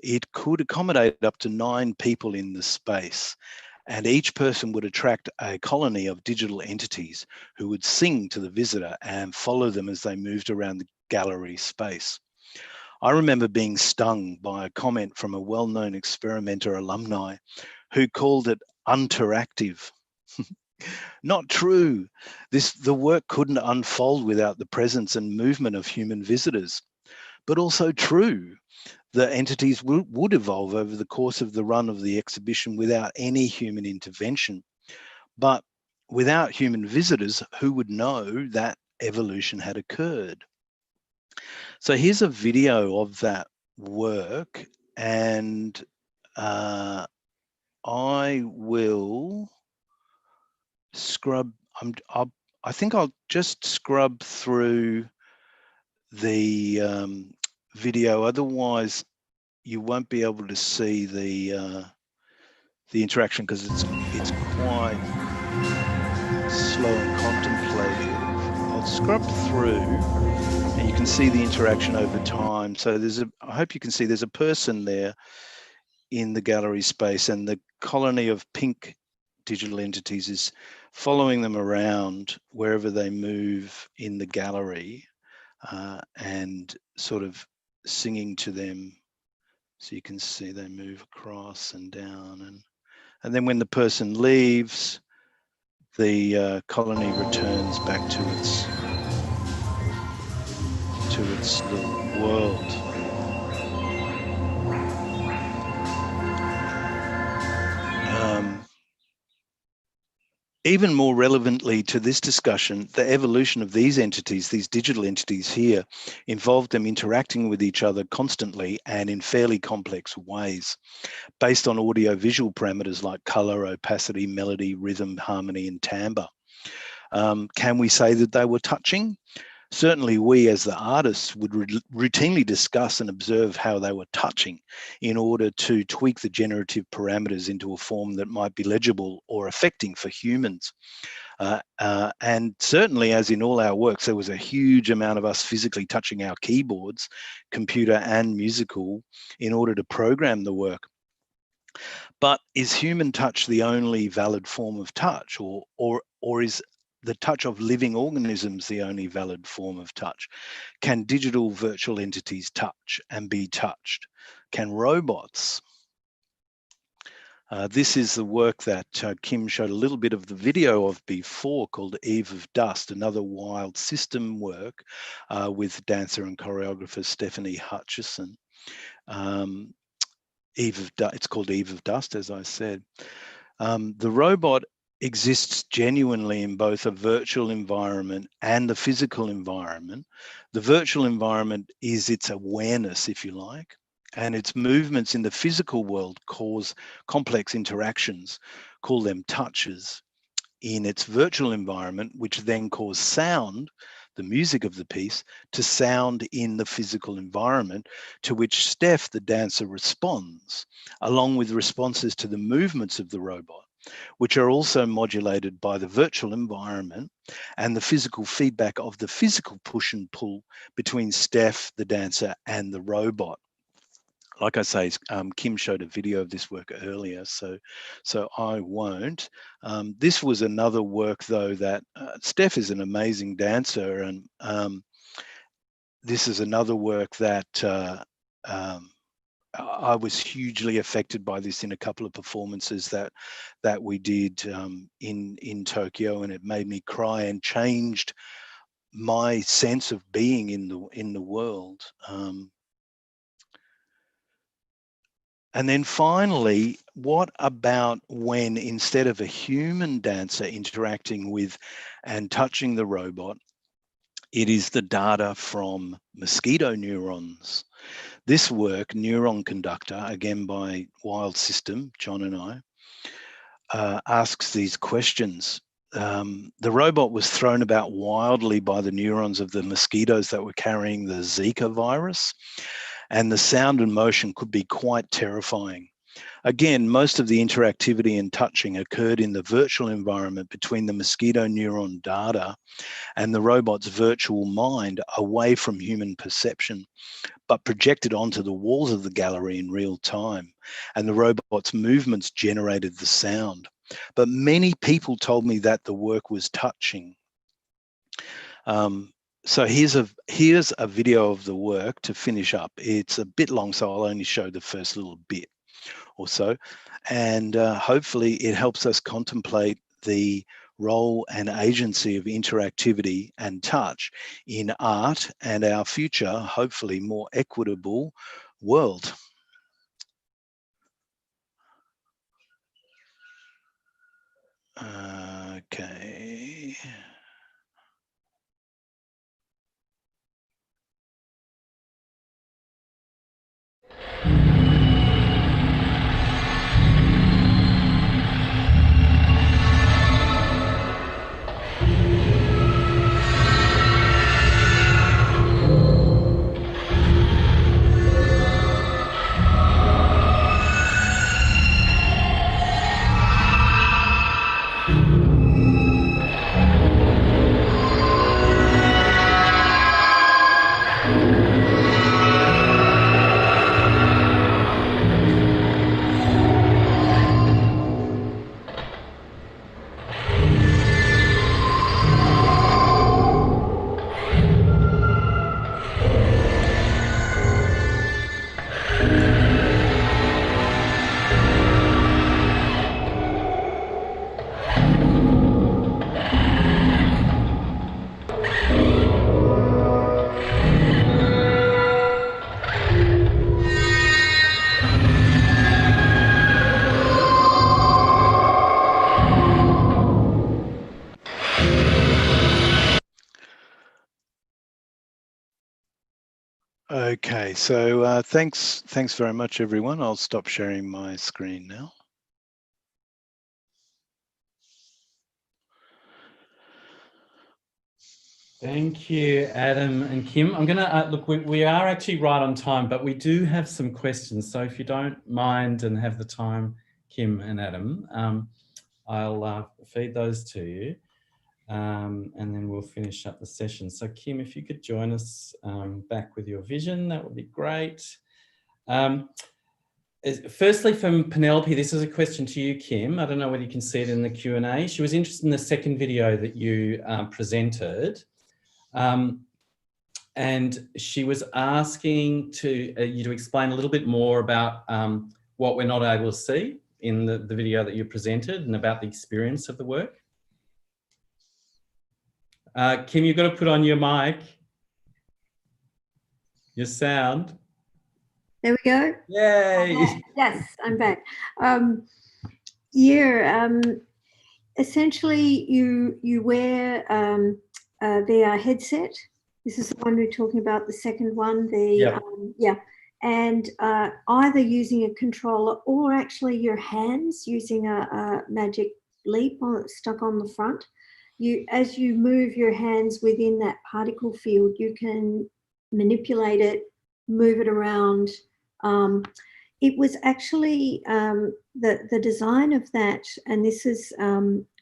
It could accommodate up to 9 people in the space, and each person would attract a colony of digital entities who would sing to the visitor and follow them as they moved around the gallery space. I remember being stung by a comment from a well-known Experimenta alumni who called it interactive. Not true. The work couldn't unfold without the presence and movement of human visitors. But also true. the entities would evolve over the course of the run of the exhibition without any human intervention. But without human visitors, who would know that evolution had occurred? So here's a video of that work, and I will scrub. I think I'll just scrub through the video. Otherwise, you won't be able to see the interaction because it's quite slow and contemplative. I'll scrub through, and you can see the interaction over time. So I hope you can see there's a person there in the gallery space, and the colony of pink digital entities is following them around wherever they move in the gallery, and sort of singing to them. So you can see they move across and down, and then when the person leaves, the colony returns back to its little world. Even more relevantly to this discussion, the evolution of these entities, these digital entities here, involved them interacting with each other constantly and in fairly complex ways, based on audio-visual parameters like color, opacity, melody, rhythm, harmony, and timbre. Can we say that they were touching? Certainly we as the artists would routinely discuss and observe how they were touching in order to tweak the generative parameters into a form that might be legible or affecting for humans. And certainly, as in all our works, there was a huge amount of us physically touching our keyboards, computer and musical, in order to program the work. But is human touch the only valid form of touch, or is the touch of living organisms the only valid form of touch? Can digital virtual entities touch and be touched? Can robots? This is the work that Kim showed a little bit of the video of before, called Eve of Dust, another wild system work with dancer and choreographer Stephanie Hutchison. It's called Eve of Dust, as I said. The robot exists genuinely in both a virtual environment and the physical environment. The virtual environment is its awareness, if you like, and its movements in the physical world cause complex interactions, call them touches, in its virtual environment, which then cause sound, the music of the piece, to sound in the physical environment, to which Steph, the dancer, responds, along with responses to the movements of the robot, which are also modulated by the virtual environment and the physical feedback of the physical push and pull between Steph, the dancer, and the robot. Like I say, Kim showed a video of this work earlier, so I won't. This was another work, though, that Steph is an amazing dancer, and this is another work that I was hugely affected by this in a couple of performances that we did in Tokyo, and it made me cry and changed my sense of being in the world. And then finally, what about when, instead of a human dancer interacting with and touching the robot, it is the data from mosquito neurons? This work, Neuron Conductor, again by Wild System, John and I, asks these questions. The robot was thrown about wildly by the neurons of the mosquitoes that were carrying the Zika virus, and the sound and motion could be quite terrifying. Again, most of the interactivity and touching occurred in the virtual environment between the mosquito neuron data and the robot's virtual mind, away from human perception, but projected onto the walls of the gallery in real time. And the robot's movements generated the sound. But many people told me that the work was touching. So here's a video of the work to finish up. It's a bit long, so I'll only show the first little bit or so. And hopefully it helps us contemplate the role and agency of interactivity and touch in art, and our future, hopefully more equitable, world. Okay. Okay, so thanks very much, everyone. I'll stop sharing my screen now. Thank you, Adam and Kim. I'm going to look, we are actually right on time, but we do have some questions. So if you don't mind and have the time, Kim and Adam, I'll feed those to you and then we'll finish up the session. So Kim, if you could join us back with your vision, that would be great. Firstly, from Penelope, this is a question to you, Kim. I don't know whether you can see it in the Q&A. She was interested in the second video that you presented. And she was asking you to explain a little bit more about what we're not able to see in the video that you presented and about the experience of the work. Kim, you've got to put on your mic, your sound. There we go. Yay! Yes, I'm back. Essentially, you wear a VR headset. This is the one we're talking about, the second one. And either using a controller or actually your hands using a magic leap stuck on the front. As you move your hands within that particle field, you can manipulate it, move it around. It was actually the design of that, and this is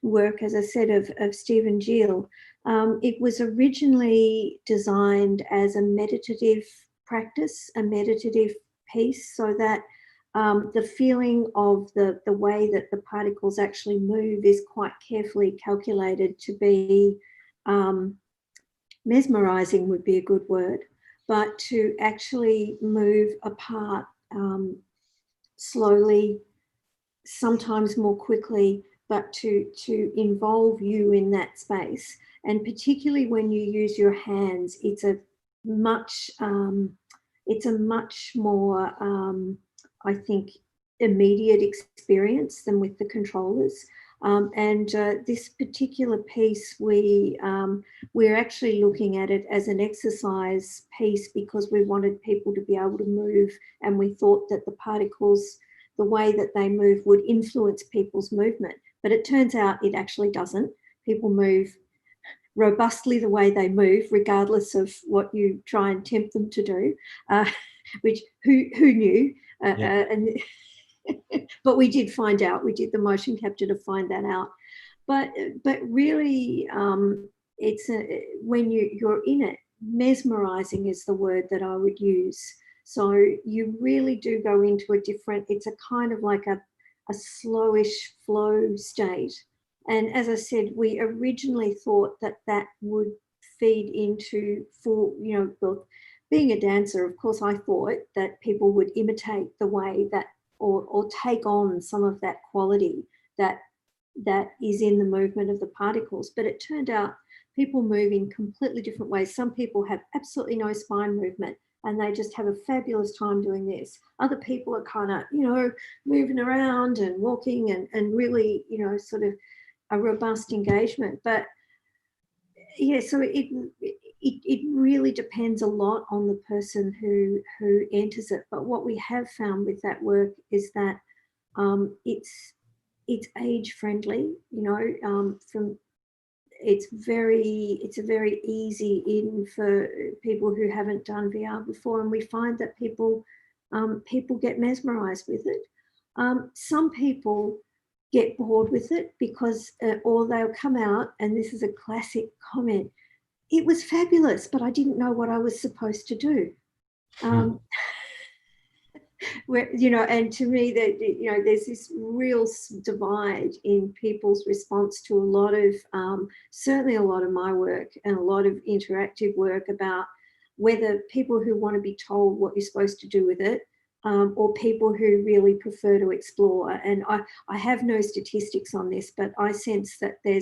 work, as I said, of Stephen Gill. It was originally designed as a meditative practice, a meditative piece, so that the feeling of the way that the particles actually move is quite carefully calculated to be mesmerizing would be a good word, but to actually move apart slowly, sometimes more quickly, but to involve you in that space. And particularly when you use your hands, it's a much more, I think, immediate experience than with the controllers. This particular piece, we're actually looking at it as an exercise piece because we wanted people to be able to move, and we thought that the particles, the way that they move, would influence people's movement. But it turns out it actually doesn't. People move robustly the way they move, regardless of what you try and tempt them to do, which who knew? But we did find out. We did the motion capture to find that out. But really, it's when you're in it, mesmerizing is the word that I would use. So you really do go into a different. It's a kind of like a slowish flow state. And as I said, we originally thought that would feed into, being a dancer, of course, I thought that people would imitate the way that, or take on some of that quality that is in the movement of the particles. But it turned out people move in completely different ways. Some people have absolutely no spine movement. and they just have a fabulous time doing this. Other people are kind of, you know, moving around and walking and really, you know, sort of a robust engagement. But yeah, so it really depends a lot on the person who enters it. But what we have found with that work is that it's age friendly, you know, it's a very easy in for people who haven't done VR before, and we find that people get mesmerized with it. Some people get bored with it because, or they'll come out, and this is a classic comment, it was fabulous, but I didn't know what I was supposed to do. Where, you know, and to me that, you know, there's this real divide in people's response to a lot of, certainly a lot of my work and a lot of interactive work about whether people who want to be told what you're supposed to do with it, or people who really prefer to explore. And I have no statistics on this, but I sense that that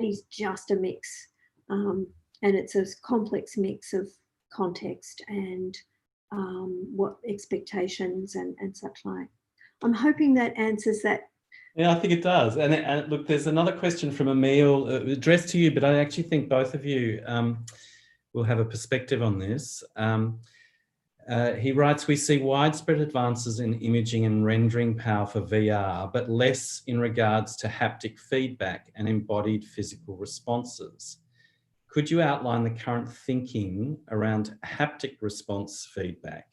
is just a mix. And it's a complex mix of context and what expectations and such like. I'm hoping that answers that. Yeah, I think it does. And look, there's another question from Emil addressed to you, but I actually think both of you will have a perspective on this. He writes, we see widespread advances in imaging and rendering power for VR, but less in regards to haptic feedback and embodied physical responses. Could you outline the current thinking around haptic response feedback?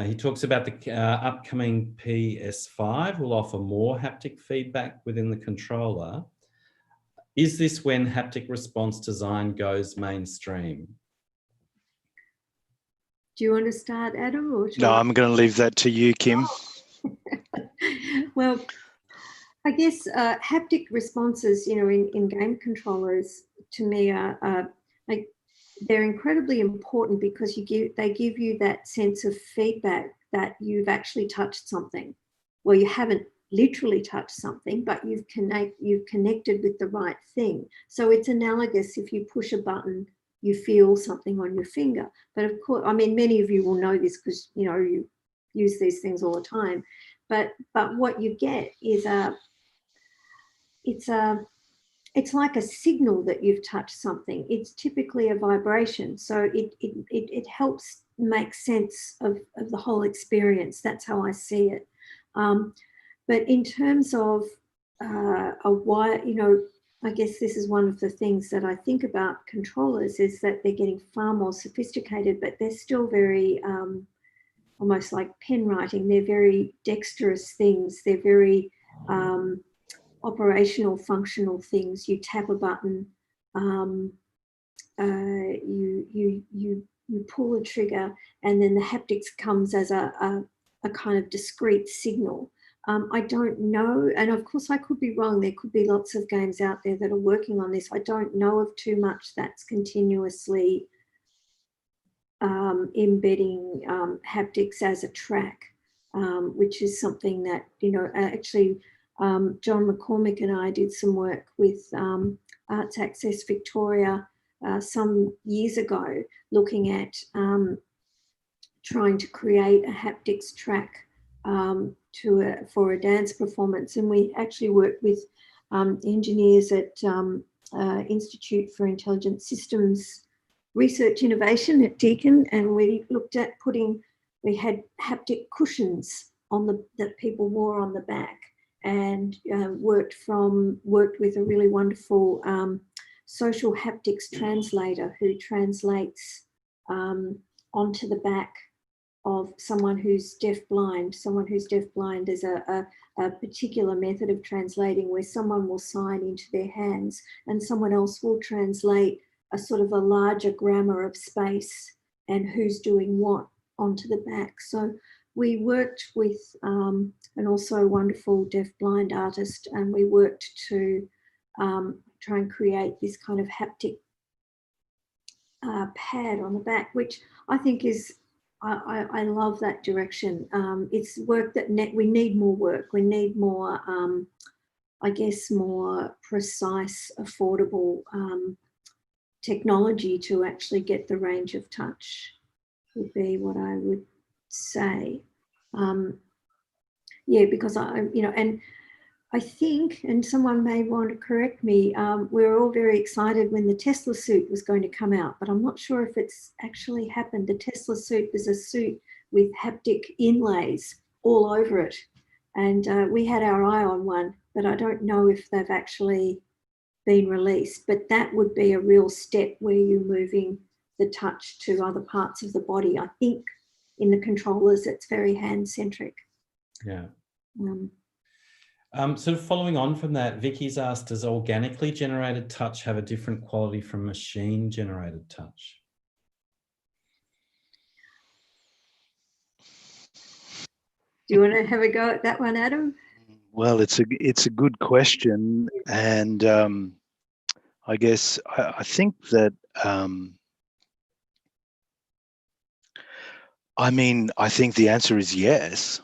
He talks about the upcoming PS5 will offer more haptic feedback within the controller. Is this when haptic response design goes mainstream? Do you want to start, Adam? Or no, I'm going to leave that to you, Kim. Well, I guess haptic responses, you know, in game controllers, to me are like, they're incredibly important because they give you that sense of feedback that you've actually touched something. Well, you haven't literally touched something, but you've connected with the right thing. So it's analogous. If you push a button, you feel something on your finger. But of course, I mean, many of you will know this because, you know, you use these things all the time. But what you get is it's like a signal that you've touched something. It's typically a vibration. So it helps make sense of the whole experience. That's how I see it. But in terms of you know, I guess this is one of the things that I think about controllers is that they're getting far more sophisticated, but they're still very almost like pen writing. They're very dexterous things. They're very operational, functional things. You tap a button, you pull a trigger, and then the haptics comes as a kind of discrete signal. I don't know, and of course I could be wrong. There could be lots of games out there that are working on this. I don't know of too much that's continuously embedding haptics as a track, which is something that, you know, actually John McCormick and I did some work with Arts Access Victoria some years ago, looking at trying to create a haptics track for a dance performance. And we actually worked with engineers at Institute for Intelligent Systems Research Innovation at Deakin, and we looked at we had haptic cushions that people wore on the back, and worked with a really wonderful social haptics translator who translates onto the back of someone who's deafblind. Someone who's deafblind is a particular method of translating where someone will sign into their hands and someone else will translate a sort of a larger grammar of space and who's doing what onto the back. So we worked with an also wonderful deafblind artist, and we worked to try and create this kind of haptic pad on the back, which I think is, I love that direction. It's work that we need more work. We need more, I guess, more precise, affordable technology to actually get the range of touch would be what I would say. Yeah, because and I think, and someone may want to correct me, we were all very excited when the Tesla suit was going to come out, but I'm not sure if it's actually happened. The Tesla suit is a suit with haptic inlays all over it. And we had our eye on one, but I don't know if they've actually been released. But that would be a real step where you're moving the touch to other parts of the body. I think in the controllers, it's very hand-centric. Yeah. Sort of following on from that, Vicky's asked, does organically generated touch have a different quality from machine generated touch? Do you want to have a go at that one, Adam? Well, it's a good question, and I guess I think that I think the answer is yes.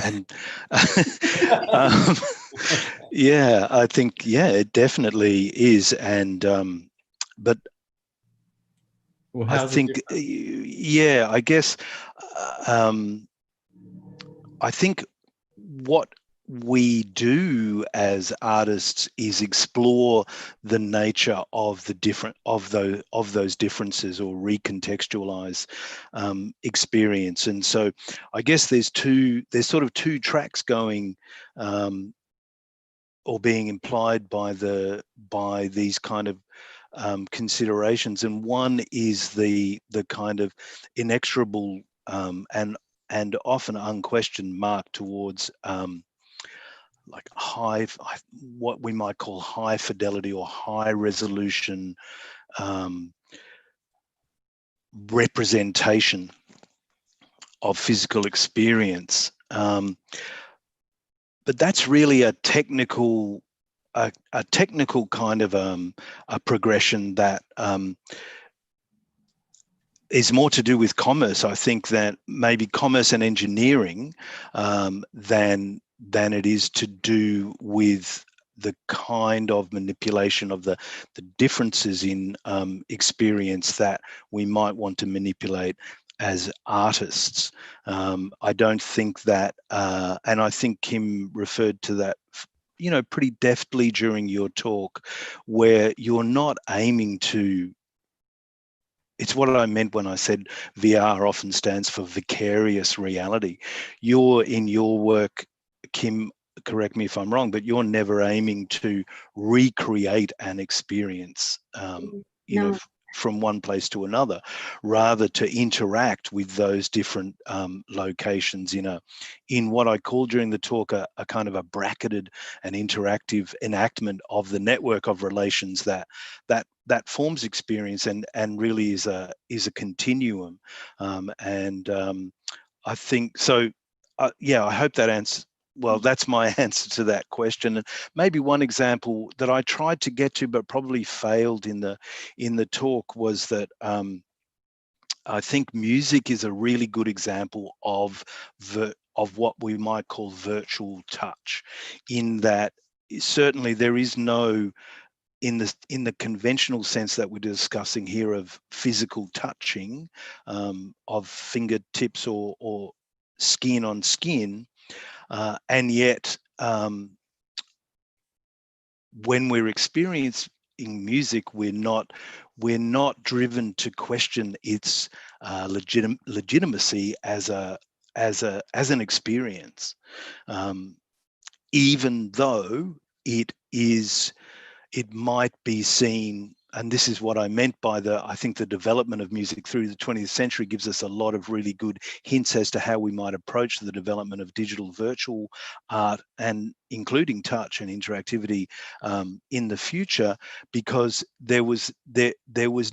And yeah, I think it definitely is, and but well, I think I guess I think what we do as artists is explore the nature of the different of those differences, or recontextualize experience. And so I guess there's sort of two tracks going or being implied by these kind of considerations. And one is the kind of inexorable and often unquestioned mark towards like what we might call high fidelity or high resolution representation of physical experience. But that's really a technical kind of a progression that is more to do with commerce. I think that maybe commerce and engineering than it is to do with the kind of manipulation of the differences in experience that we might want to manipulate as artists. I don't think that, and I think Kim referred to that, pretty deftly during your talk, where you're not aiming to. It's what I meant when I said VR often stands for vicarious reality. You're in your work, Kim, correct me if I'm wrong, but you're never aiming to recreate an experience, No. From one place to another, rather to interact with those different locations in what I call during the talk a kind of a bracketed and interactive enactment of the network of relations that forms experience and really is a continuum. I think so. I hope that answers. Well, that's my answer to that question. And maybe one example that I tried to get to but probably failed in the talk was that I think music is a really good example of what we might call virtual touch, in that certainly there is no, in the conventional sense that we're discussing here, of physical touching of fingertips or skin on skin. And yet, when we're experiencing music, we're not driven to question its legitimacy as an experience, even though it might be seen. And this is what I meant by I think the development of music through the 20th century gives us a lot of really good hints as to how we might approach the development of digital virtual art, and including touch and interactivity in the future, because there was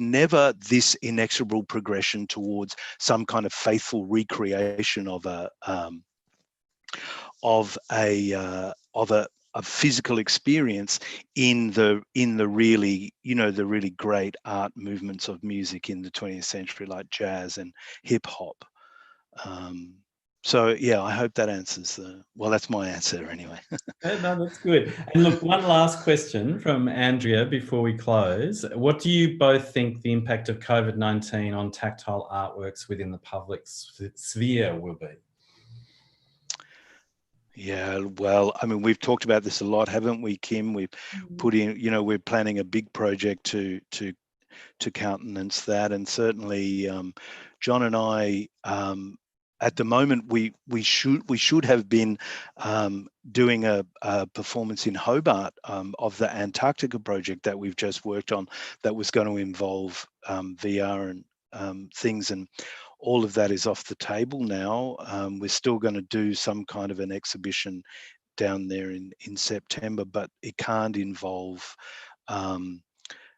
never this inexorable progression towards some kind of faithful recreation of a physical experience in the really the really great art movements of music in the 20th century, like jazz and hip hop. So yeah, I hope that answers well, that's my answer anyway. No, that's good. And look, one last question from Andrea before we close. What do you both think the impact of COVID-19 on tactile artworks within the public sphere will be? Yeah, well, I mean, we've talked about this a lot, haven't we, Kim? We've put in, we're planning a big project to countenance that, and certainly John and I, at the moment, we should have been doing a performance in Hobart of the Antarctica project that we've just worked on, that was going to involve VR and things, and all of that is off the table now. We're still going to do some kind of an exhibition down there in September, but it can't involve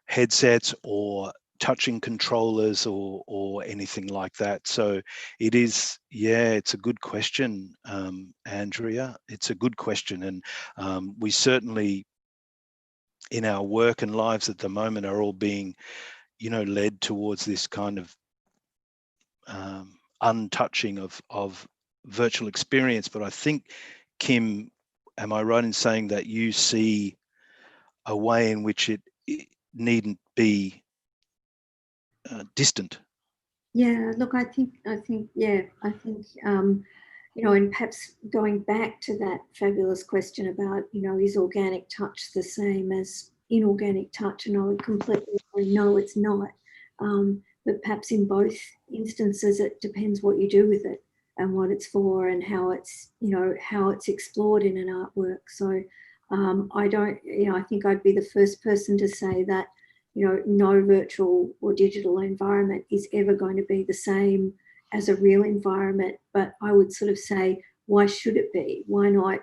headsets or touching controllers or anything like that. So it is, yeah, it's a good question, Andrea. It's a good question, and we certainly, in our work and lives at the moment, are all being, led towards this kind of untouching of virtual experience. But I think, Kim, am I right in saying that you see a way in which it needn't be distant? Yeah, look, I think, and perhaps going back to that fabulous question about, is organic touch the same as inorganic touch? And I would completely agree, no, it's not. But perhaps in both instances, it depends what you do with it and what it's for and how it's, how it's explored in an artwork. So I think I'd be the first person to say that, no virtual or digital environment is ever going to be the same as a real environment. But I would sort of say, why should it be? Why not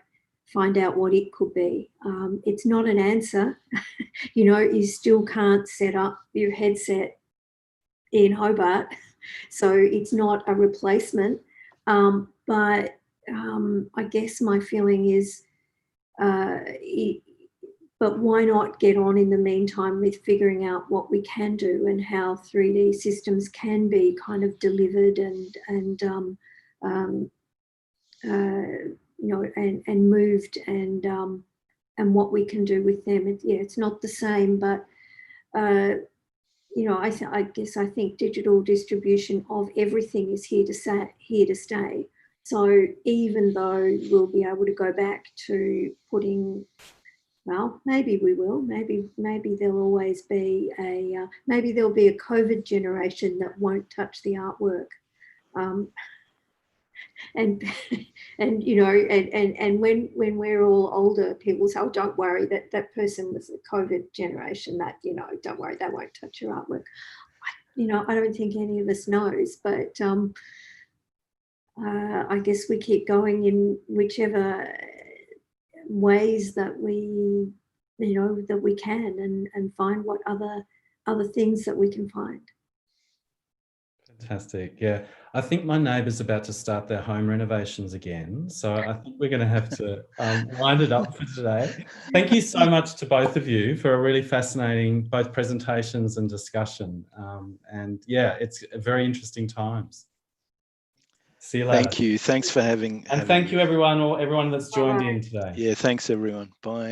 find out what it could be? It's not an answer. You still can't set up your headset in Hobart, so it's not a replacement. But I guess my feeling is, but why not get on in the meantime with figuring out what we can do and how 3D systems can be kind of delivered and moved, and what we can do with them. It's not the same, but I think digital distribution of everything is here to stay. So even though we'll be able to go back to putting, well, maybe we will. Maybe there'll always be maybe there'll be a COVID generation that won't touch the artwork, and when we're all older, people say, "Oh, don't worry, that person was a COVID generation. That don't worry, they won't touch your artwork." I don't think any of us knows, but I guess we keep going in whichever ways that we can, and find what other things that we can find. Fantastic. Yeah, I think my neighbour's about to start their home renovations again, so I think we're going to have to wind it up for today. Thank you so much to both of you for a really fascinating both presentations and discussion. And yeah, it's very interesting times. See you later. Thank you. Thanks for having. And thank you, everyone that's joined in today. Yeah, thanks everyone. Bye.